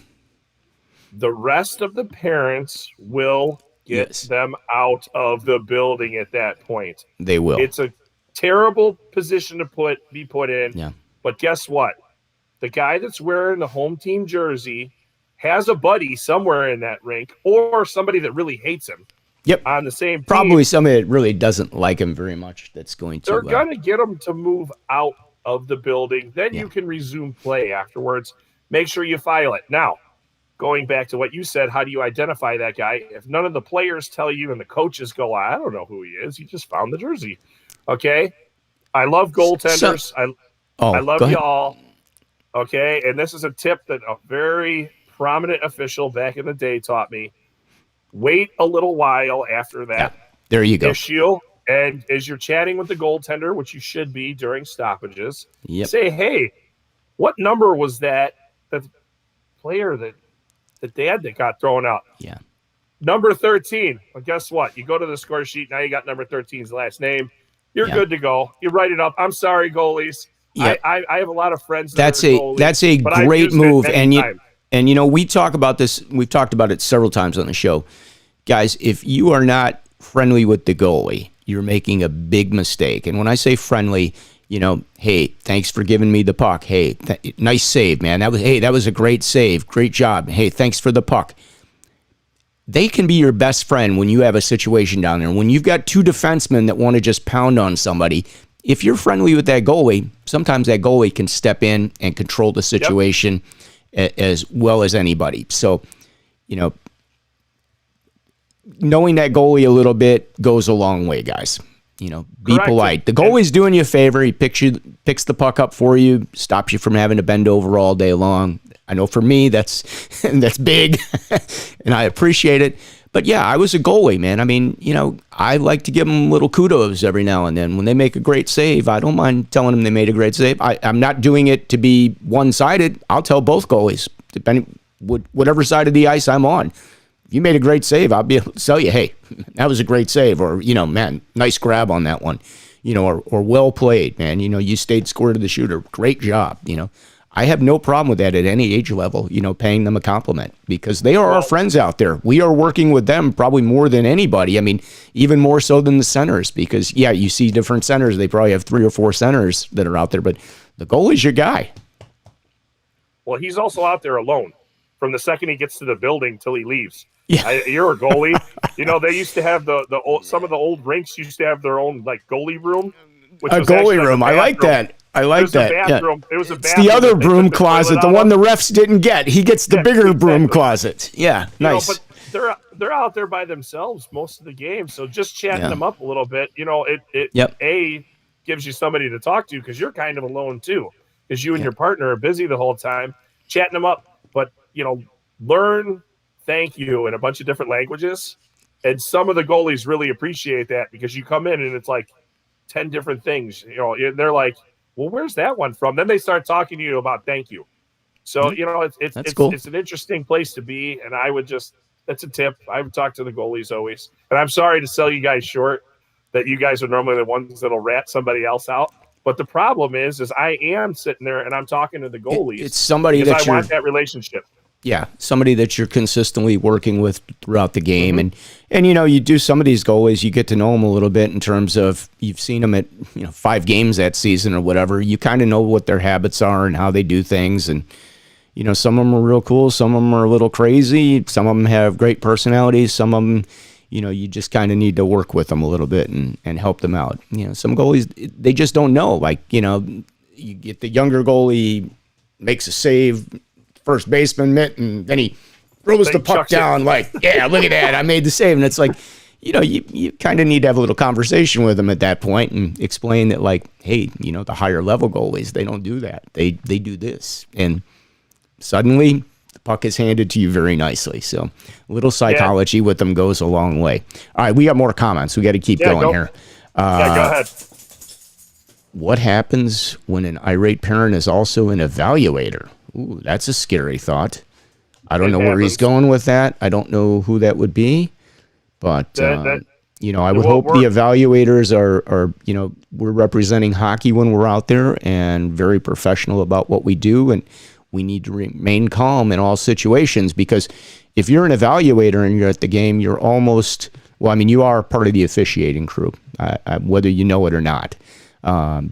the rest of the parents will get Yes. them out of the building at that point. They will. It's a terrible position to be put in. Yeah. But guess what? The guy that's wearing the home team jersey has a buddy somewhere in that rink or somebody that really hates him. Yep. On the same team. Probably somebody that really doesn't like him very much that's going to. They're going to get him to move out of the building. Then you can resume play afterwards. Make sure you file it. Now, going back to what you said, how do you identify that guy? If none of the players tell you and the coaches go, I don't know who he is. He just found the jersey. Okay? I love goaltenders. I love you all. Okay? And this is a tip that a very prominent official back in the day taught me. Wait a little while after that there you go. issue. And as you're chatting with the goaltender, which you should be during stoppages, say, hey, what number was that player that got thrown out? Yeah. Number 13. Well, guess what? You go to the score sheet. Now you got number 13's last name. You're good to go. You write it up. I'm sorry, goalies. Yep. I have a lot of friends. That's a great move. And you know, we talk about this. We've talked about it several times on the show. Guys, if you are not friendly with the goalie, you're making a big mistake. And when I say friendly, you know, hey, thanks for giving me the puck. Hey, nice save, man. That was a great save. Great job. Hey, thanks for the puck. They can be your best friend when you have a situation down there. When you've got two defensemen that want to just pound on somebody, if you're friendly with that goalie, sometimes that goalie can step in and control the situation as well as anybody. So, you know, knowing that goalie a little bit goes a long way, guys. You know, be polite. The goalie's doing you a favor. He picks the puck up for you, stops you from having to bend over all day long. I know for me, that's big, and I appreciate it. But yeah, I was a goalie, man. I mean, you know, I like to give them little kudos every now and then. When they make a great save, I don't mind telling them they made a great save. I'm not doing it to be one-sided. I'll tell both goalies, depending whatever side of the ice I'm on. If you made a great save, I'll be able to tell you, hey, that was a great save, or, you know, man, nice grab on that one, you know, or well played, man. You know, you stayed square to the shooter. Great job, you know. I have no problem with that at any age level, you know, paying them a compliment, because they are our friends out there. We are working with them probably more than anybody. I mean, even more so than the centers, because, yeah, you see different centers. They probably have 3 or 4 centers that are out there, but the goalie's your guy. Well, he's also out there alone from the second he gets to the building till he leaves. Yeah. You're a goalie. You know, they used to have some of the old rinks used to have their own, like, goalie room. Which a goalie room. I like that. I like that. Bathroom. Yeah. It was a bathroom. It's the other broom closet, the one the refs didn't get. He gets the bigger broom closet. Yeah, nice. You know, but they're out there by themselves most of the game, so just chatting them up a little bit, you know, it gives you somebody to talk to, because you're kind of alone too, because you and your partner are busy the whole time chatting them up. But, you know, learn thank you in a bunch of different languages, and some of the goalies really appreciate that, because you come in and it's like 10 different things, you know, they're like, well, where's that one from? Then they start talking to you about thank you. So, you know, it's cool. It's an interesting place to be. And that's a tip. I would talk to the goalies always. And I'm sorry to sell you guys short that you guys are normally the ones that'll rat somebody else out. But the problem is I am sitting there and I'm talking to the goalies. It's somebody that I want that relationship. Yeah, somebody that you're consistently working with throughout the game. And you know, you do some of these goalies, you get to know them a little bit in terms of you've seen them at, you know, 5 games that season or whatever. You kind of know what their habits are and how they do things. And, you know, some of them are real cool. Some of them are a little crazy. Some of them have great personalities. Some of them, you know, you just kind of need to work with them a little bit and help them out. You know, some goalies, they just don't know. Like, you know, you get the younger goalie, makes a save, first baseman mitt, and then he throws the puck down like, yeah, look at that, I made the save. And it's like, you know, you kind of need to have a little conversation with them at that point and explain that, like, hey, you know, the higher level goalies, they don't do that. They do this. And suddenly the puck is handed to you very nicely. So a little psychology with them goes a long way. All right, we got more comments. We got to keep going here. Go ahead. What happens when an irate parent is also an evaluator? Ooh, that's a scary thought. I don't know where he's going with that. I don't know who that would be, but you know, I would hope the evaluators are, you know, we're representing hockey when we're out there and very professional about what we do, and we need to remain calm in all situations, because if you're an evaluator and you're at the game, you're almost, well, I mean, you are part of the officiating crew, whether you know it or not,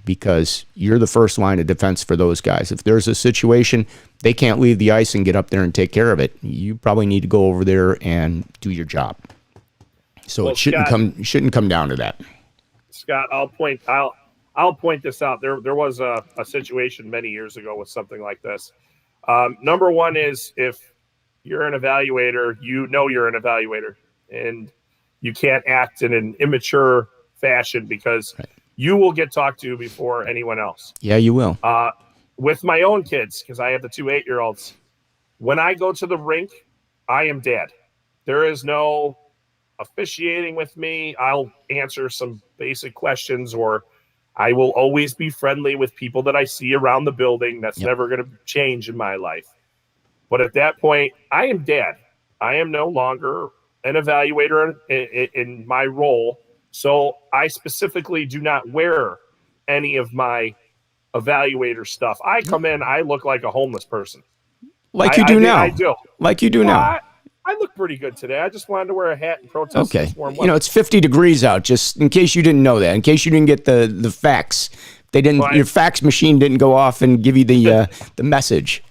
because you're the first line of defense for those guys. If there's a situation, they can't leave the ice and get up there and take care of it. You probably need to go over there and do your job. So Well, it shouldn't come down to that. Scott, I'll point this out. There was a situation many years ago with something like this. Number one is, if you're an evaluator, you know you're an evaluator, and you can't act in an immature fashion, because you will get talked to before anyone else. Yeah, you will. With my own kids, because I have the 2 8-year-olds, when I go to the rink, I am dad. There is no officiating with me. I'll answer some basic questions, or I will always be friendly with people that I see around the building. That's never going to change in my life. But at that point, I am dad. I am no longer an evaluator in my role. So I specifically do not wear any of my evaluator stuff. I come in, I look like a homeless person. Like you do now. I do. Like you do now. I look pretty good today. I just wanted to wear a hat and protest this warm weather. You know, it's 50 degrees out, just in case you didn't know that, in case you didn't get the fax. They didn't. Right. Your fax machine didn't go off and give you the message.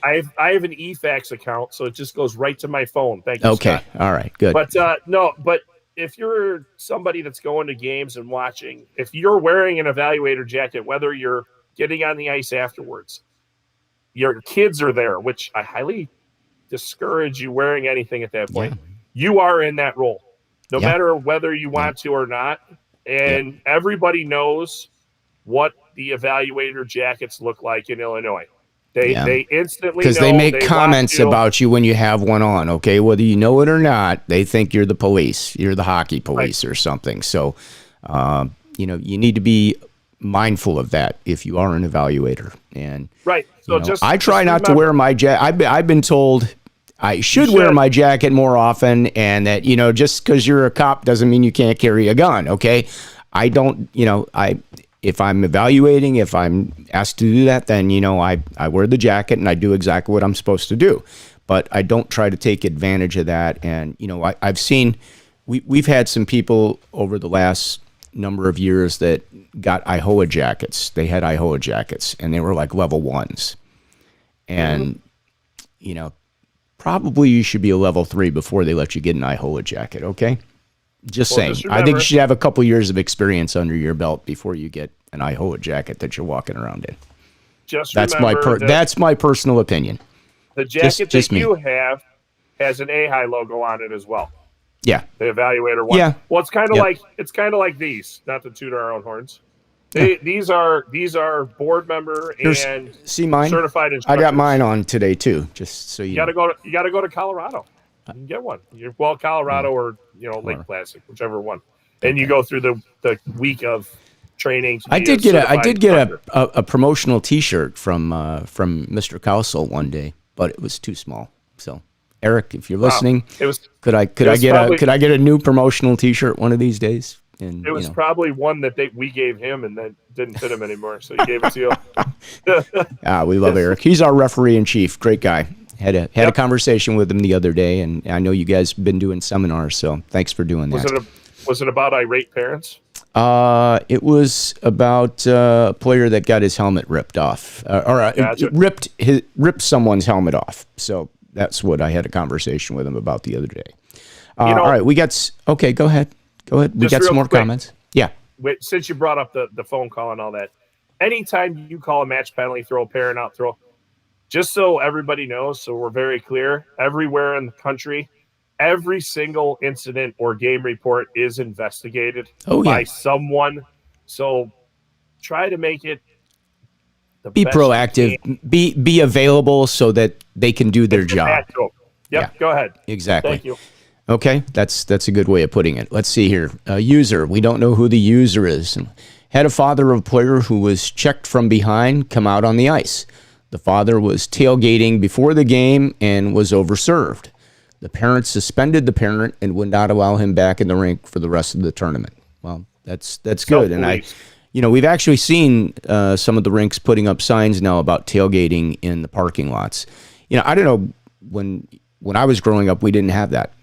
I have an eFax account, so it just goes right to my phone. Thank you, Okay. Scott. All right. Good. But but if you're somebody that's going to games and watching, if you're wearing an evaluator jacket, whether you're getting on the ice afterwards, your kids are there, which I highly discourage you wearing anything at that point. You are in that role, no matter whether you want to or not. And everybody knows what the evaluator jackets look like in Illinois. They instantly know, because they make comments watch you. about you when you have one on. Okay, whether you know it or not, they think you're the police. You're the hockey police or something. So, you know, you need to be mindful of that if you are an evaluator. And So I try not to wear my jacket. I've been told I should wear my jacket more often, and that, you know, just because you're a cop doesn't mean you can't carry a gun. Okay, I don't. You know, if I'm evaluating, if I'm asked to do that, then, you know, I wear the jacket and I do exactly what I'm supposed to do. But I don't try to take advantage of that. And, you know, I've seen, we've had some people over the last number of years that got IHOA jackets. They had IHOA jackets, and they were like level 1s. And, you know, probably you should be a level 3 before they let you get an IHOA jacket, okay? Just saying. I think you should have a couple years of experience under your belt before you get an IHOA jacket that you're walking around in. That's my personal opinion. The jacket that you have has an AHI logo on it as well. Yeah. The evaluator one. Yeah. Well, it's kind of like these, not to toot our own horns. These are board member and see mine? Certified instructors. I got mine on today too, just so you gotta go to Colorado. You can get one. Colorado or, you know, Lake Placid, whichever one. And you go through the week of training. I did get a promotional T-shirt from Mr. Cowsell one day, but it was too small. So, Eric, if you're listening, could I get a new promotional T-shirt one of these days? And it was probably one that we gave him, and then didn't fit him anymore, so he gave it to you. We love Eric. He's our referee in chief. Great guy. Had a conversation with him the other day, and I know you guys have been doing seminars, so thanks for doing that. Was it about irate parents? It was about a player that got his helmet ripped off, ripped someone's helmet off. So that's what I had a conversation with him about the other day. All right, okay. Go ahead. We got some more comments. Yeah. Since you brought up the phone call and all that, anytime you call a match penalty, throw a parent out, just so everybody knows, so we're very clear, everywhere in the country, every single incident or game report is investigated by someone. So try to make it be proactive, be available so that they can do their job. Go ahead. Exactly. Thank you. Okay, that's a good way of putting it. Let's see here. User, we don't know who the user is. Had a father of a player who was checked from behind come out on the ice. The father was tailgating before the game and was overserved. The parents suspended the parent and would not allow him back in the rink for the rest of the tournament. Well, that's good. And we've actually seen some of the rinks putting up signs now about tailgating in the parking lots. I don't know, when I was growing up, we didn't have that.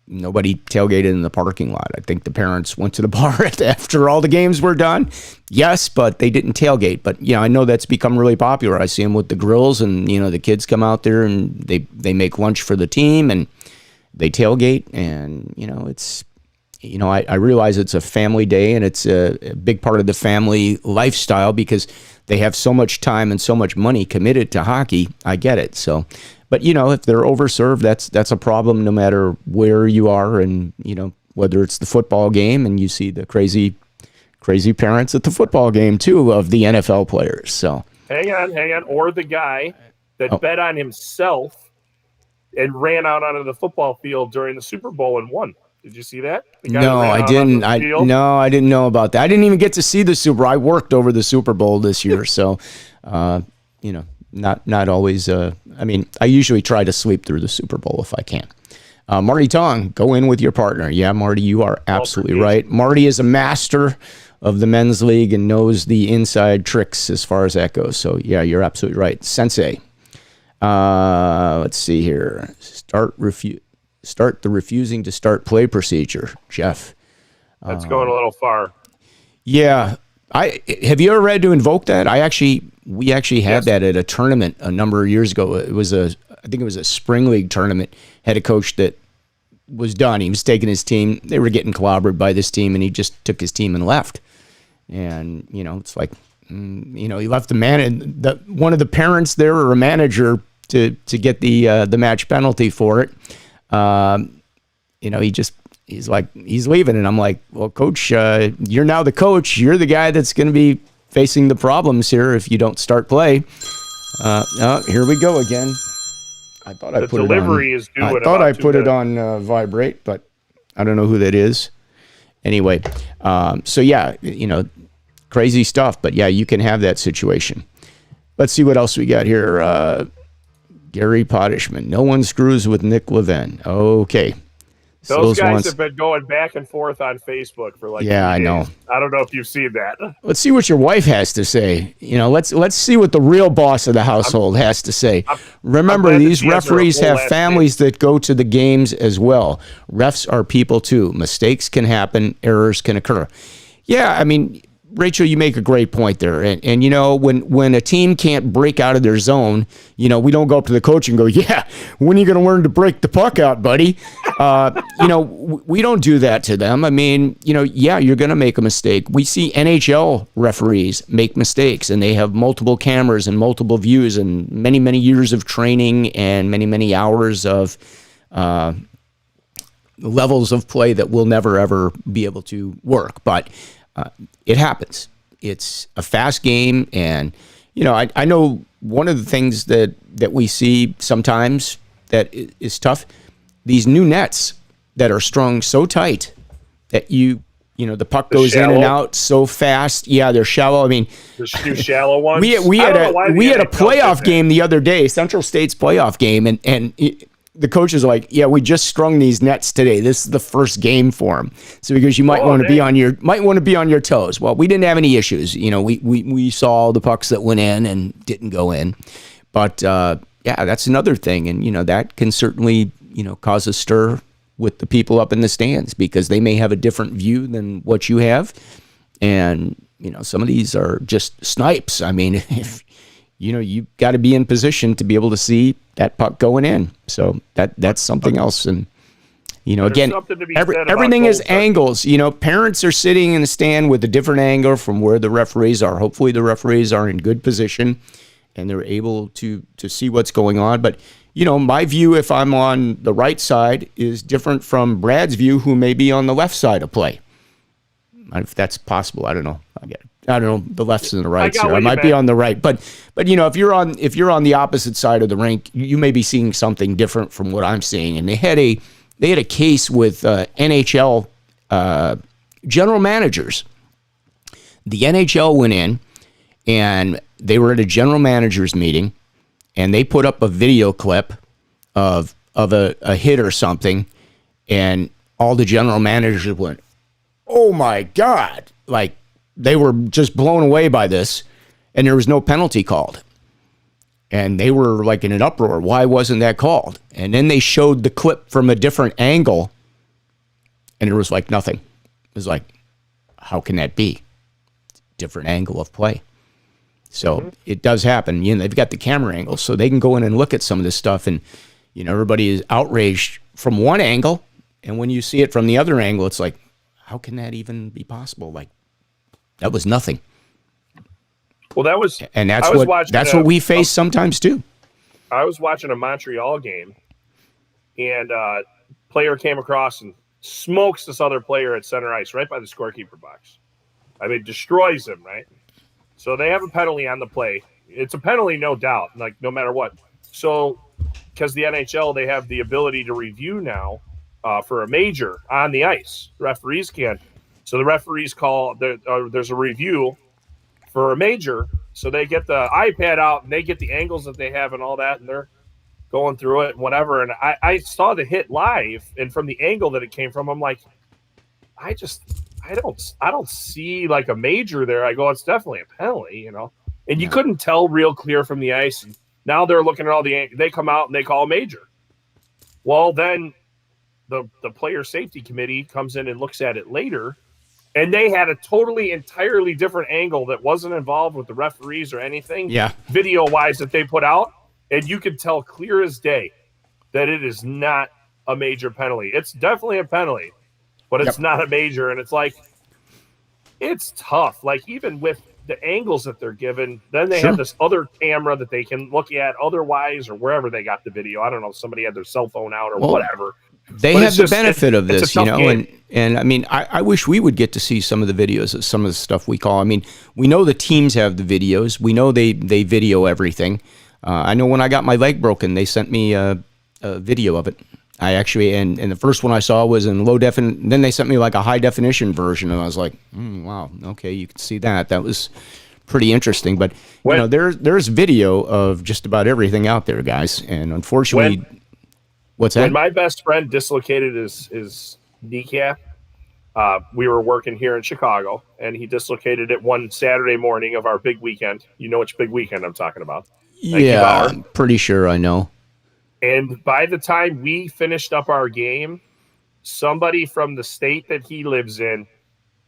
Nobody tailgated in the parking lot. I think the parents went to the bar after all the games were done. Yes, but they didn't tailgate. But, I know that's become really popular. I see them with the grills, and, the kids come out there and they make lunch for the team and they tailgate. And, it's, I realize it's a family day and it's a big part of the family lifestyle because they have so much time and so much money committed to hockey. I get it. So, but, if they're overserved, that's a problem no matter where you are. And, whether it's the football game, and you see the crazy parents at the football game, too, of the NFL players. So hang on. Or the guy that bet on himself and ran out onto the football field during the Super Bowl and won. Did you see that? No, I didn't. I didn't know about that. I didn't even get to see the Super Bowl. I worked over the Super Bowl this year. So, not always. I usually try to sleep through the Super Bowl if I can. Marty Tong, go in with your partner. Yeah, Marty, you are absolutely right. Marty is a master of the men's league and knows the inside tricks as far as that goes. So, yeah, you're absolutely right. Sensei. Let's see here. Start the refusing to start play procedure, Jeff. That's going a little far. Yeah. Have you ever had to invoke that? We actually had that at a tournament a number of years ago. I think it was a spring league tournament. Had a coach that was done. He was taking his team. They were getting clobbered by this team, and he just took his team and left. And it's like, he left the man. One of the parents there, or a manager, to get the match penalty for it. He's like, he's leaving. And I'm like, well, coach, you're now the coach. You're the guy that's going to be facing the problems here if you don't start play. Here we go again. I thought I put it on vibrate, but I don't know who that is. Anyway, so yeah, crazy stuff. But yeah, you can have that situation. Let's see what else we got here. Gary Pottishman. No one screws with Nick Levin. Okay. Those guys have been going back and forth on Facebook for I know. I don't know if you've seen that. Let's see what your wife has to say. Let's see what the real boss of the household has to say. Remember, these referees have families that go to the games as well. Refs are people too. Mistakes can happen. Errors can occur. Yeah, Rachel, you make a great point there. And when a team can't break out of their zone, we don't go up to the coach and go, yeah, when are you going to learn to break the puck out, buddy? We don't do that to them. You're going to make a mistake. We see NHL referees make mistakes, and they have multiple cameras and multiple views and many, many years of training and many, many hours of levels of play that will never, ever be able to work. But it happens. It's a fast game. And, I know one of the things that we see sometimes that is tough, these new nets that are strung so tight that the puck goes in and out so fast. Yeah, they're shallow. The new shallow ones. We had a playoff game the other day, Central State's playoff game, and the coaches are like, yeah, we just strung these nets today. This is the first game for them. So because you might want to be on your toes. Well, we didn't have any issues. We saw the pucks that went in and didn't go in. But that's another thing. And that can certainly, cause a stir with the people up in the stands because they may have a different view than what you have. And, some of these are just snipes. If you've got to be in position to be able to see that puck going in. So that's something else. And, again, everything is angles. Parents are sitting in the stand with a different angle from where the referees are. Hopefully the referees are in good position and they're able to see what's going on. But, my view, if I'm on the right side, is different from Brad's view, who may be on the left side of play. If that's possible, I don't know. I don't know the lefts and the rights here. I might be on the right, but if you're on the opposite side of the rink, you may be seeing something different from what I'm seeing. And they had a case with NHL general managers. The NHL went in and they were at a general managers meeting, and they put up a video clip of a hit or something, and all the general managers went, "Oh my God!" Like, they were just blown away by this, and there was no penalty called. And they were like in an uproar. Why wasn't that called? And then they showed the clip from a different angle, and there was like nothing. It was like, how can that be? Different angle of play. So it does happen. You know, they've got the camera angles, so they can go in and look at some of this stuff, and you know, everybody is outraged from one angle, and when you see it from the other angle, it's like, how can that even be possible? Like, that was nothing. Well, that's what we face sometimes too. I was watching a Montreal game, and player came across and smokes this other player at center ice right by the scorekeeper box. I mean, destroys him, right? So they have a penalty on the play. It's a penalty, no doubt, like no matter what. So because the NHL, they have the ability to review now for a major on the ice. Referees can. So the referees there's a review for a major. So they get the iPad out and they get the angles that they have and all that, and they're going through it and whatever. And I saw the hit live, and from the angle that it came from, I'm like, I don't see like a major there. I go, it's definitely a penalty, you know. And you couldn't tell real clear from the ice. And now they're looking at all they come out and they call a major. Well, then the player safety committee comes in and looks at it later, and they had a entirely different angle that wasn't involved with the referees or anything, video-wise, that they put out, and you could tell clear as day that it is not a major penalty. It's definitely a penalty, but it's not a major, and it's like, it's tough. Like, even with the angles that they're given, then they have this other camera that they can look at otherwise, or wherever they got the video. I don't know, somebody had their cell phone out or whatever. They have the benefit of this, you know, and I mean, I wish we would get to see some of the videos of some of the stuff we call. I mean, we know the teams have the videos. We know they video everything. I know when I got my leg broken, they sent me a video of it. I actually, and the first one I saw was in low definition. Then they sent me like a high definition version, and I was like, wow, okay, you can see that. That was pretty interesting. But you know, there's video of just about everything out there, guys. And unfortunately, what's that? When my best friend dislocated his kneecap, we were working here in Chicago, and he dislocated it one Saturday morning of our big weekend. You know which big weekend I'm talking about? Yeah, I'm pretty sure I know. And by the time we finished up our game, somebody from the state that he lives in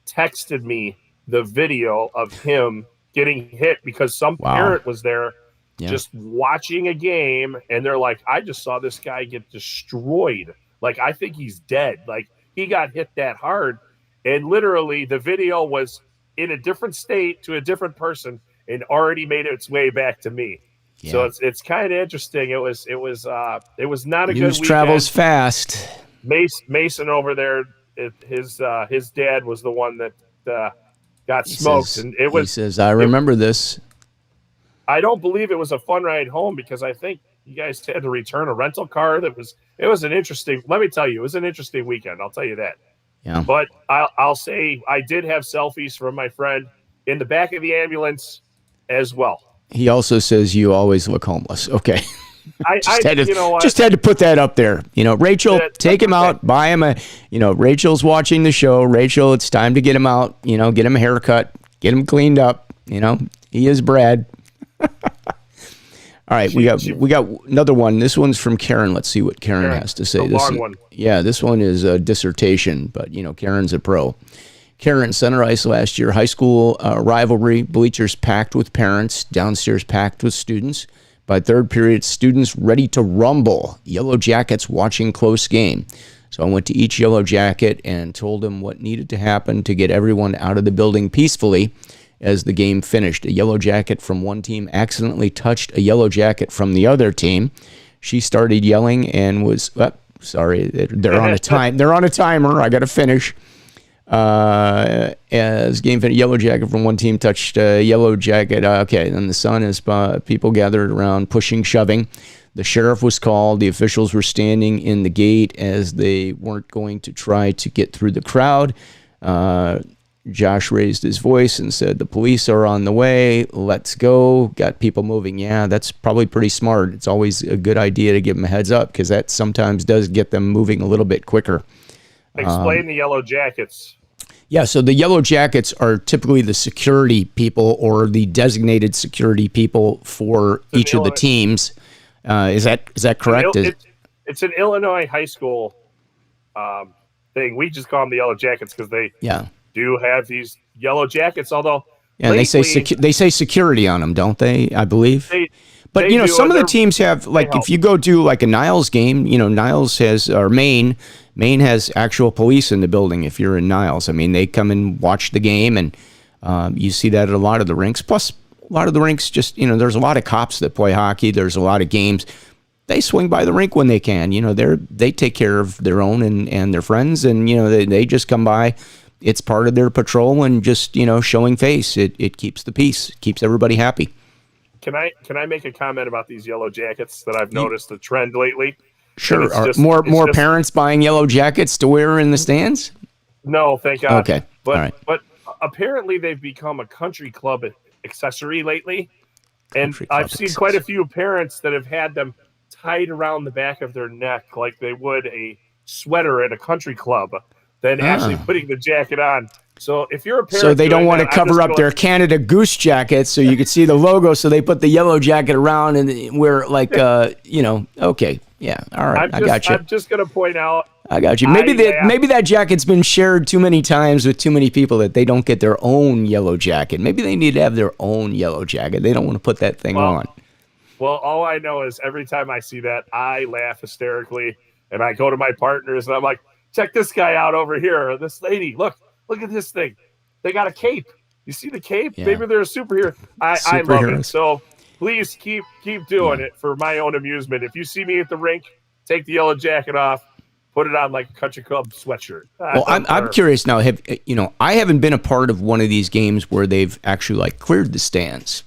texted me the video of him getting hit because some parent was there just watching a game, and they're like, I just saw this guy get destroyed. Like, I think he's dead. Like, he got hit that hard. And literally the video was in a different state to a different person and already made its way back to me. Yeah. So it's kind of interesting. It was not a good weekend. News travels fast. Mason over there, his dad was the one that got smoked, and it was. He says, "I remember this." I don't believe it was a fun ride home because I think you guys had to return a rental car. It was an interesting. Let me tell you, it was an interesting weekend. I'll tell you that. Yeah. But I'll say I did have selfies from my friend in the back of the ambulance as well. He also says you always look homeless. Okay. I just had to put that up there. You know, Rachel, take him out, buy him Rachel's watching the show. Rachel, it's time to get him out, get him a haircut, get him cleaned up. He is Brad. All right. We got another one. This one's from Karen. Let's see what Karen has to say. Long one. Yeah, this one is a dissertation, but Karen's a pro. Karen, center ice last year, high school rivalry, bleachers packed with parents, downstairs packed with students. By third period, students ready to rumble, Yellow Jackets watching close game. So I went to each Yellow Jacket and told them what needed to happen to get everyone out of the building peacefully as the game finished. A Yellow Jacket from one team accidentally touched a Yellow Jacket from the other team. She started yelling and was, sorry, they're on a time. They're on a timer. I got to finish. As game finished, Yellow Jacket from one team touched a Yellow Jacket. Okay, then the sun is people gathered around, pushing, shoving. The sheriff was called. The officials were standing in the gate as they weren't going to try to get through the crowd. Josh raised his voice and said, "The police are on the way. Let's go." Got people moving. Yeah, that's probably pretty smart. It's always a good idea to give them a heads up because that sometimes does get them moving a little bit quicker. Explain the Yellow Jackets. Yeah, so the Yellow Jackets are typically the security people or the designated security people for each of the teams. Is that correct? It's an Illinois high school thing. We just call them the Yellow Jackets because they do have these yellow jackets. Although they say security on them, don't they? I believe. But some of the teams have, like, if you go do like a Niles game, Niles has, or Maine has actual police in the building. If you're in Niles, I mean, they come and watch the game, and you see that at a lot of the rinks. Plus, a lot of the rinks just, there's a lot of cops that play hockey. There's a lot of games. They swing by the rink when they can. They take care of their own and their friends, and they just come by. It's part of their patrol and just showing face. It keeps the peace, keeps everybody happy. Can I make a comment about these Yellow Jackets that I've noticed the trend lately? Sure. Are more parents buying Yellow Jackets to wear in the stands? No, thank God. Okay. But all right. But apparently they've become a country club accessory lately, and I've seen quite a few parents that have had them tied around the back of their neck like they would a sweater at a country club, than actually putting the jacket on. So if you're a parent, so they don't want to cover up their Canada Goose jackets so you could see the logo, so they put the yellow jacket around and wear like okay, yeah, all right, I got you. I'm just going to point out. I got you. Maybe that jacket's been shared too many times with too many people that they don't get their own yellow jacket. Maybe they need to have their own yellow jacket. They don't want to put that thing on. Well, all I know is every time I see that, I laugh hysterically, and I go to my partners and I'm like, check this guy out over here, or this lady. Look at this thing. They got a cape. You see the cape? Yeah. Maybe they're a superhero. I love it. So please keep doing it for my own amusement. If you see me at the rink, take the yellow jacket off, put it on like a country club sweatshirt. Well, I'm curious now. I haven't been a part of one of these games where they've actually like cleared the stands.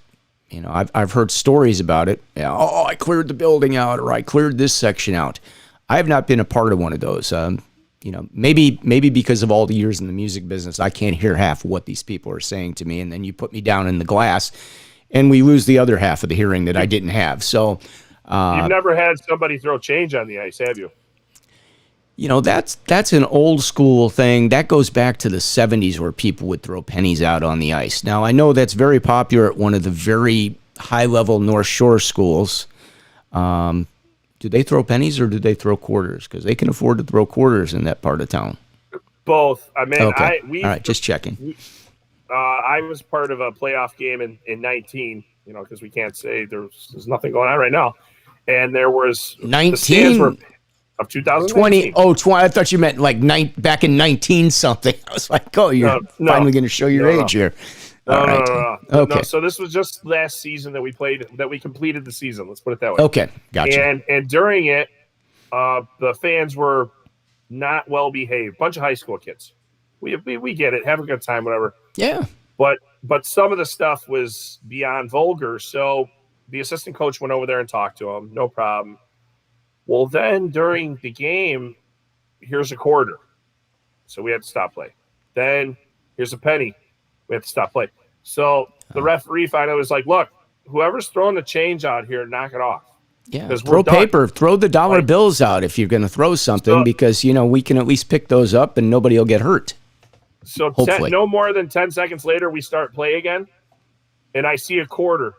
I've heard stories about it. Oh, I cleared the building out, or I cleared this section out. I have not been a part of one of those. Maybe because of all the years in the music business, I can't hear half of what these people are saying to me, and then you put me down in the glass, and we lose the other half of the hearing that I didn't have. So you've never had somebody throw change on the ice, have you? That's an old school thing. That goes back to the 70s where people would throw pennies out on the ice. Now, I know that's very popular at one of the very high-level North Shore schools. Do they throw pennies or do they throw quarters? Because they can afford to throw quarters in that part of town. Both. I mean, okay. All right, just checking. I was part of a playoff game in 19, because we can't say there's nothing going on right now. And there was 19 of 2020. 20. I thought you meant like back in 19 something. I was like, oh, you're finally going to show your age here. No. Okay. No, so this was just last season that we played, that we completed the season. Let's put it that way. Okay, gotcha. And during it, the fans were not well behaved. Bunch of high school kids. We get it. Have a good time, whatever. Yeah. But some of the stuff was beyond vulgar. So the assistant coach went over there and talked to him. No problem. Well, then during the game, here's a quarter. So we had to stop play. Then here's a penny. We have to stop play. So the referee finally was like, look, whoever's throwing the change out here, knock it off. Yeah, throw paper, throw the dollar bills out if you're going to throw something, because, we can at least pick those up and nobody will get hurt. So no more than 10 seconds later, we start play again, and I see a quarter.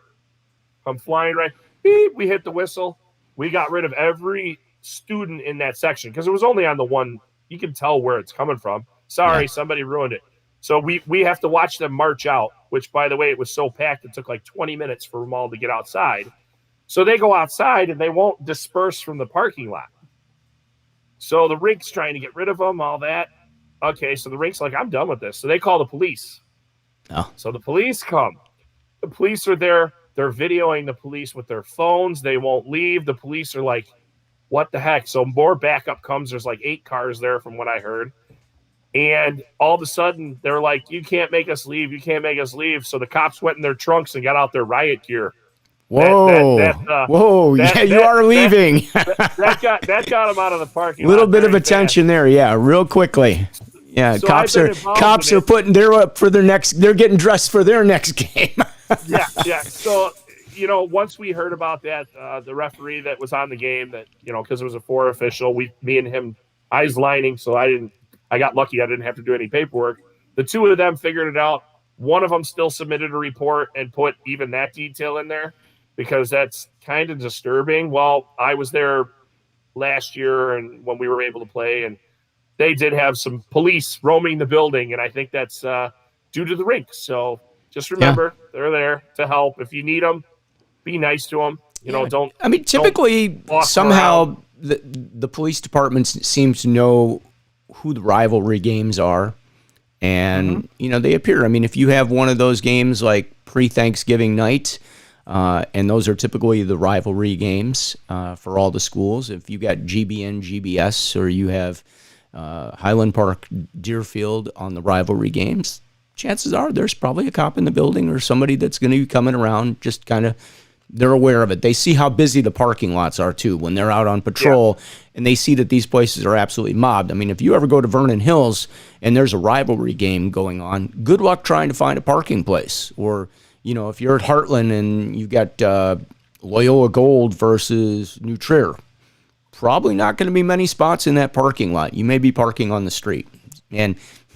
I'm flying right. Beep, we hit the whistle. We got rid of every student in that section because it was only on the one. You can tell where it's coming from. Sorry, somebody ruined it. So we have to watch them march out, which, by the way, it was so packed it took like 20 minutes for them all to get outside. So they go outside and they won't disperse from the parking lot. So the rink's trying to get rid of them, all that. Okay, so the rink's like, I'm done with this. So they call the police. Oh. So the police come. The police are there. They're videoing the police with their phones. They won't leave. The police are like, what the heck? So more backup comes. There's like 8 cars there from what I heard. And all of a sudden, they're like, you can't make us leave. You can't make us leave. So the cops went in their trunks and got out their riot gear. Whoa. You are leaving. That got them out of the parking lot. A little bit of attention there. Yeah, real quickly. Yeah, so cops are putting their up for their next. They're getting dressed for their next game. Yeah. So, once we heard about that, the referee that was on the game, that because it was a 4 official, me and him, I was lining, so I got lucky. I didn't have to do any paperwork. the two of them figured it out. One of them still submitted a report and put even that detail in there because that's kind of disturbing. Well, I was there last year and when we were able to play, and they did have some police roaming the building, and I think that's due to the rink. So just remember, they're there to help. If you need them, be nice to them. You know, don't. I mean, typically somehow the police department seems to know who the rivalry games are, and you know they appear. I mean, if you have one of those games like pre-Thanksgiving night, and those are typically the rivalry games for all the schools. If you got GBN, GBS, or you have Highland Park, Deerfield on the rivalry games, chances are there's probably a cop in the building or somebody that's going to be coming around. Just kind of, they're aware of it. They see how busy the parking lots are too when they're out on patrol, and they see that these places are absolutely mobbed. I mean, if you ever go to Vernon Hills and there's a rivalry game going on, good luck trying to find a parking place. Or, you know, if you're at Heartland and you got Loyola Gold versus New Trier, probably not going to be many spots in that parking lot. You may be parking on the street. And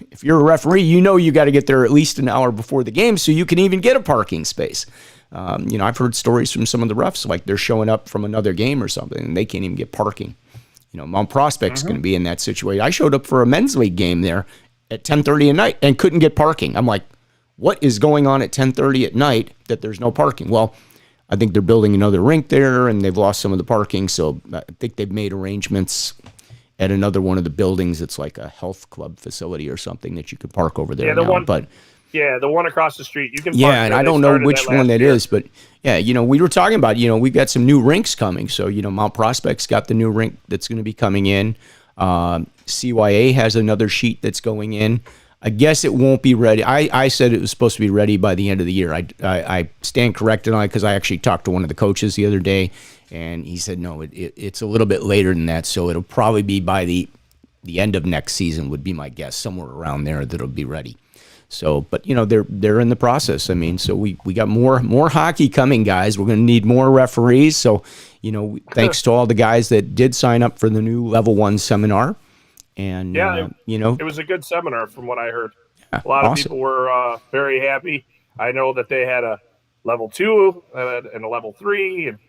if you're a referee, you know you got to get there at least an hour before the game so you can even get a parking space. You know, I've heard stories from some of the refs, like they're showing up from another game or something, and they can't even get parking. You know, Mount Prospect's going to be in that situation. I showed up for a men's league game there at 10:30 at night and couldn't get parking. I'm like, what is going on at 10:30 at night that there's no parking? Well, I think they're building another rink there, and they've lost some of the parking, so I think they've made arrangements at another one of the buildings. It's like a health club facility or something that you could park over there. The one across the street. You can park and I don't know which one that is, but yeah, you know, we were talking about, you know, we've got some new rinks coming. So, you know, Mount Prospect's got the new rink that's going to be coming in. CYA has another sheet that's going in. I guess it won't be ready. I said it was supposed to be ready by the end of the year. I stand corrected on it because I actually talked to one of the coaches the other day, and he said, no, it's a little bit later than that. So it'll probably be by the end of next season would be my guess, somewhere around there that it'll be ready. So, but you know, they're in the process. I mean, so we got more hockey coming, guys. We're going to need more referees. So, you know, thanks to all the guys that did sign up for the new Level 1 seminar. And, you know, it was a good seminar from what I heard. A lot of people were very happy. I know that they had a Level 2 and a Level 3, and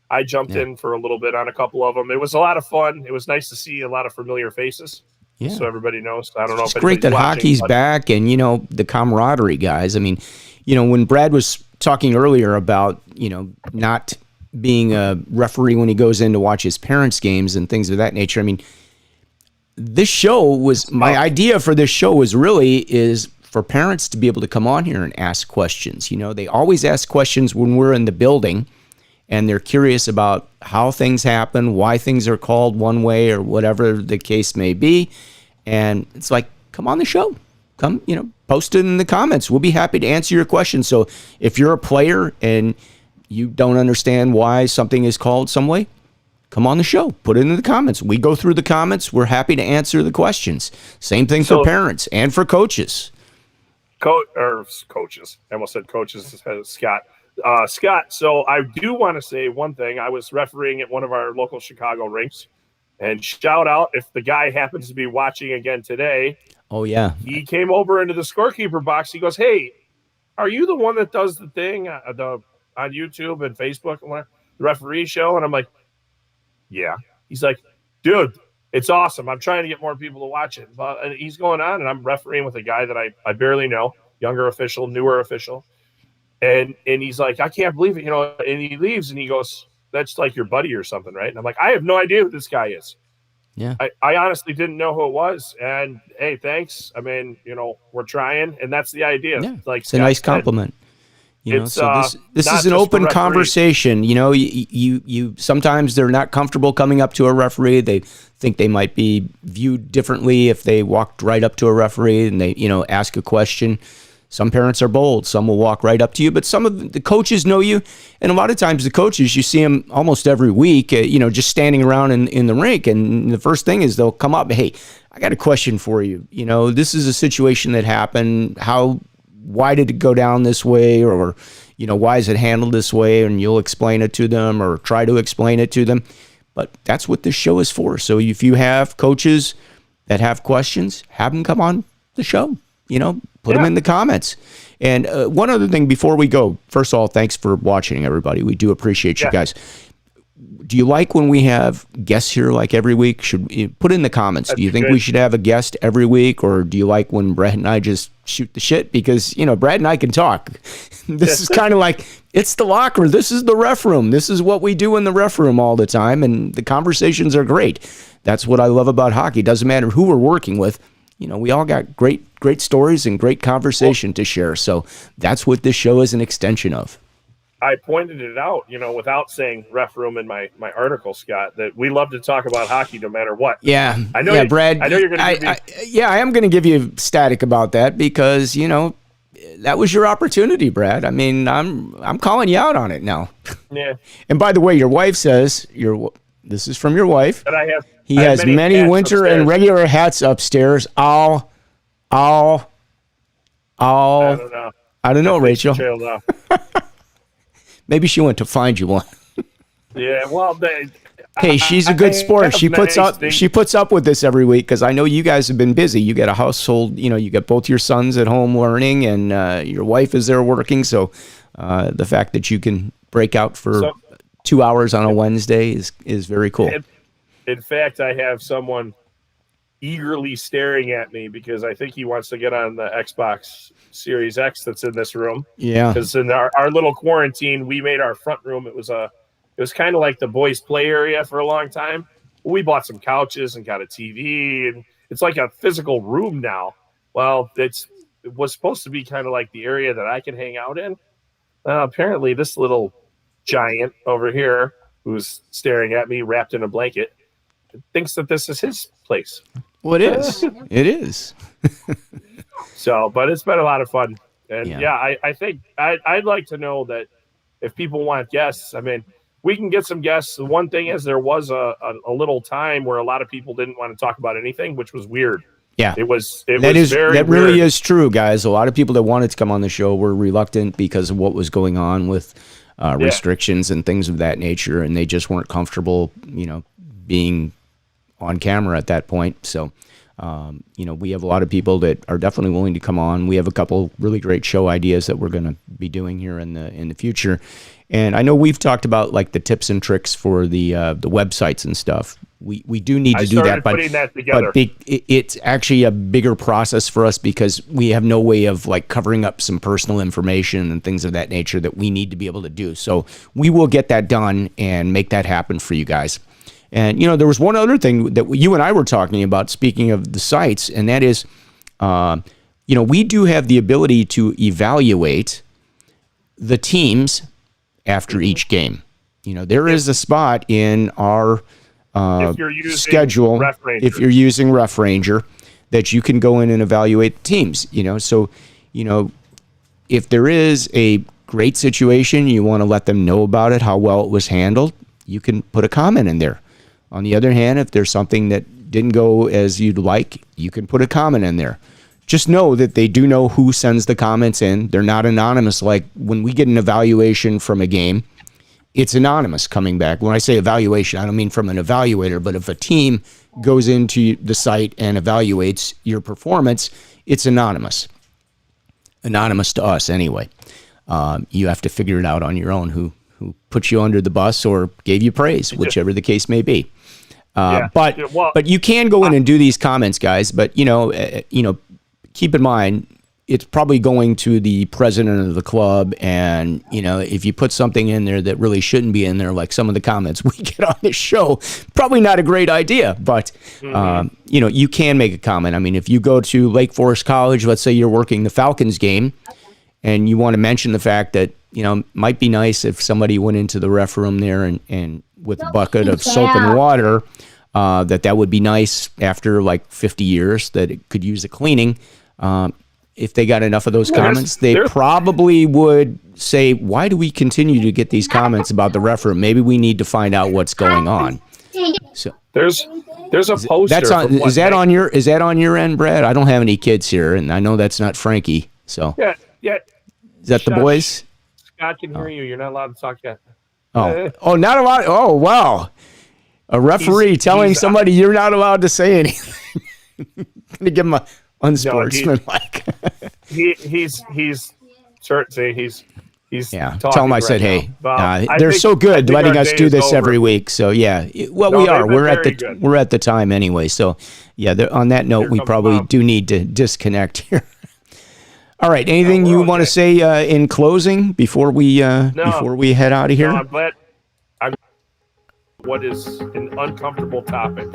I jumped in for a little bit on a couple of them. It was a lot of fun. It was nice to see a lot of familiar faces. Yeah. So everybody knows. I don't know if it's great that hockey's back, and, you know, the camaraderie, guys. I mean, you know, when Brad was talking earlier about, you know, not being a referee when he goes in to watch his parents' games and things of that nature, I mean, this show was, my idea for this show was is for parents to be able to come on here and ask questions. You know, they always ask questions when we're in the building, and they're curious about how things happen, why things are called one way or whatever the case may be. And it's like, come on the show. Come, you know, post it in the comments. We'll be happy to answer your questions. So if you're a player and you don't understand why something is called some way, come on the show. Put it in the comments. We go through the comments. We're happy to answer the questions. Same thing for parents and for coaches. Coaches. I almost said coaches, Scott. Scott, so I do want to say one thing. I was refereeing at one of our local Chicago rinks, and shout out if the guy happens to be watching again today. Oh, yeah. He came over into the scorekeeper box. He goes, hey, are you the one that does the thing on YouTube and Facebook and the referee show? And I'm like, yeah. He's like, dude, it's awesome. I'm trying to get more people to watch it. And he's going on, and I'm refereeing with a guy that I barely know, younger official, newer official. And he's like, I can't believe it, you know, and he leaves and he goes, that's like your buddy or something, right? And I'm like, I have no idea who this guy is. Yeah. I honestly didn't know who it was. And hey, thanks. I mean, you know, we're trying, and that's the idea. Yeah. Like it's a nice compliment. You know, so this is an open conversation. You know, you sometimes they're not comfortable coming up to a referee. They think they might be viewed differently if they walked right up to a referee and they, you know, ask a question. Some parents are bold. Some will walk right up to you, but some of the coaches know you. And a lot of times the coaches, you see them almost every week, you know, just standing around in the rink. And the first thing is they'll come up, hey, I got a question for you. You know, this is a situation that happened. Why did it go down this way? Or, you know, why is it handled this way? And you'll explain it to them or try to explain it to them. But that's what this show is for. So if you have coaches that have questions, have them come on the show. put them in the comments. And one other thing before we go, first of all, thanks for watching, everybody. We do appreciate you guys. Do you like when we have guests here like every week? Should you put in the comments? Do you think we should have a guest every week, or do you like when Brad and I just shoot the shit? Because, Brad and I can talk. This is kind of like, it's the locker. This is the ref room. This is what we do in the ref room all the time, and the conversations are great. That's what I love about hockey. Doesn't matter who we're working with. We all got great stories and great conversation to share. So that's what this show is an extension of. I pointed it out, without saying ref room in my article, Scott, that we love to talk about hockey no matter what. Yeah. I know. Brad. I know you're going to. I am going to give you static about that because, that was your opportunity, Brad. I mean, I'm calling you out on it now. Yeah. And by the way, your wife says this is from your wife. But He has many winter upstairs. and regular hats upstairs. I don't know, Rachel. Maybe she went to find you one. Yeah, well, hey, she's a good sport. She puts up with this every week because I know you guys have been busy. You got a household, you got both your sons at home learning, and your wife is there working. So the fact that you can break out for 2 hours on a Wednesday is very cool. In fact, I have someone eagerly staring at me because I think he wants to get on the Xbox Series X that's in this room. Yeah. Because in our little quarantine, we made our front room. It was kind of like the boys' play area for a long time. We bought some couches and got a TV, and it's like a physical room now. Well, it was supposed to be kind of like the area that I can hang out in. Apparently, this little giant over here who's staring at me wrapped in a blanket thinks that this is his place. Well, it is. It is. So, but it's been a lot of fun. And I think I'd like to know that if people want guests, I mean, we can get some guests. The one thing is there was a little time where a lot of people didn't want to talk about anything, which was weird. Yeah, that really weird. is true, guys. A lot of people that wanted to come on the show were reluctant because of what was going on with restrictions and things of that nature, and they just weren't comfortable, being on camera at that point. So, we have a lot of people that are definitely willing to come on. We have a couple really great show ideas that we're going to be doing here in the future. And I know we've talked about like the tips and tricks for the websites and stuff. We do need to do that, but it's actually a bigger process for us because we have no way of like covering up some personal information and things of that nature that we need to be able to do. So we will get that done and make that happen for you guys. And, there was one other thing that you and I were talking about, speaking of the sites, and that is, we do have the ability to evaluate the teams after each game. There is a spot in our schedule, if you're using Ref Ranger, that you can go in and evaluate the teams. So, if there is a great situation, you want to let them know about it, how well it was handled, you can put a comment in there. On the other hand, if there's something that didn't go as you'd like, you can put a comment in there. Just know that they do know who sends the comments in. They're not anonymous. Like when we get an evaluation from a game, it's anonymous coming back. When I say evaluation, I don't mean from an evaluator, but if a team goes into the site and evaluates your performance, it's anonymous. Anonymous to us anyway. You have to figure it out on your own who put you under the bus or gave you praise, whichever the case may be. But you can go in and do these comments, guys. But keep in mind, it's probably going to the president of the club, and if you put something in there that really shouldn't be in there, like some of the comments we get on this show, probably not a great idea. But you can make a comment. I mean, if you go to Lake Forest College, let's say you're working the Falcons game, and you want to mention the fact that might be nice if somebody went into the ref room there and with a bucket of soap and water. That would be nice after like 50 years that it could use a cleaning. If they got enough of those comments, they probably would say, why do we continue to get these comments about the ref room? Maybe we need to find out what's going on. So there's a poster. Is that on your end, Brad? I don't have any kids here, and I know that's not Frankie. So yeah. Is that the boys? Scott can hear you. You're not allowed to talk yet. Not allowed. Oh, wow. A referee telling somebody you're not allowed to say anything. Gonna give him unsportsmanlike. He's certainly he's Yeah, talking tell him I right said, now. hey, I they're think- so I good think letting our us day do is this over. every week. So yeah, well, No, we they've are. been We're at very the good. we're at the time anyway. So yeah, on that note, Here we comes probably Bob. do need to disconnect here. All right, anything we're you okay. want to say in closing before we head out of here? No, I'm glad. What is an uncomfortable topic?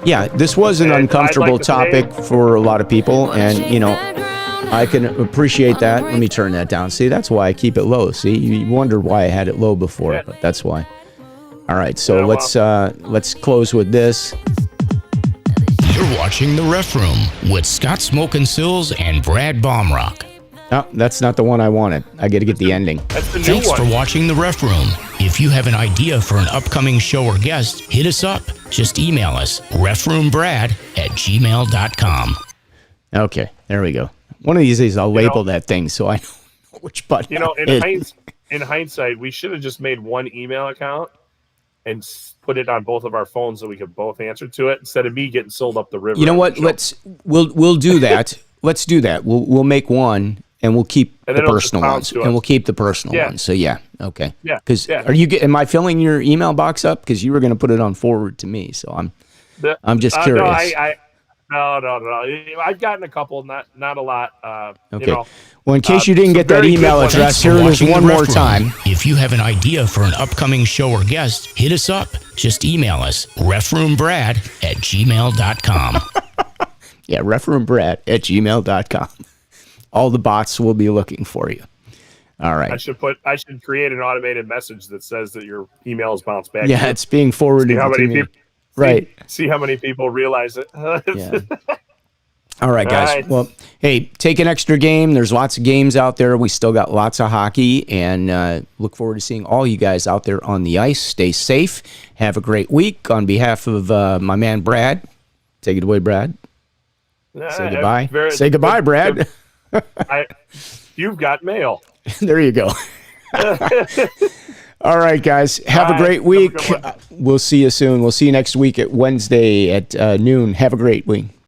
Yeah, this was an And I'd uncomfortable like to say- topic for a lot of people, and I can appreciate that. Let me turn that down. See, that's why I keep it low. See, you wondered why I had it low before, but that's why. All right, so Yeah, let's close with this. You're watching The Ref Room with Scott Smokin Silz and Brad Baumruck. No, that's not the one I wanted. I got to get the ending. That's the new Thanks one. for watching The Ref Room. If you have an idea for an upcoming show or guest, hit us up. Just email us, refroombrad@gmail.com. Okay, there we go. One of these days I'll label that thing so I know which button. You know, I hit. in hindsight, we should have just made one email account and put it on both of our phones so we could both answer to it instead of me getting sold up the river. You know on what? the show. We'll do that. Let's do that. We'll make one and we'll keep And the then it'll just personal bounce ones, to and us. we'll keep the personal Yeah. ones. So yeah, okay. Yeah, Because yeah. am I filling your email box up? Because you were going to put it on forward to me, so I'm just No, curious. no. I've gotten a couple, not a lot. Okay. You know, Well, in case you some didn't get that very good email ones. address, Thanks for here it is watching one The more Ref Room. time. If you have an idea for an upcoming show or guest, hit us up. Just email us, refroombrad@gmail.com. Yeah, refroombrad@gmail.com. All the bots will be looking for you. All right. I should create an automated message that says that your email is bounced back. Yeah, it's being forwarded See how to many me. people? Right. See how many people realize it. Yeah. All right, guys. All right. Well, hey, take an extra game. There's lots of games out there. We still got lots of hockey, and look forward to seeing all you guys out there on the ice. Stay safe. Have a great week. On behalf of my man Brad, take it away, Brad. Say goodbye. Say goodbye, Brad. You've got mail. There you go. All right, guys. Have a great week. Have a good one. We'll see you soon. We'll see you next week at Wednesday at noon. Have a great week.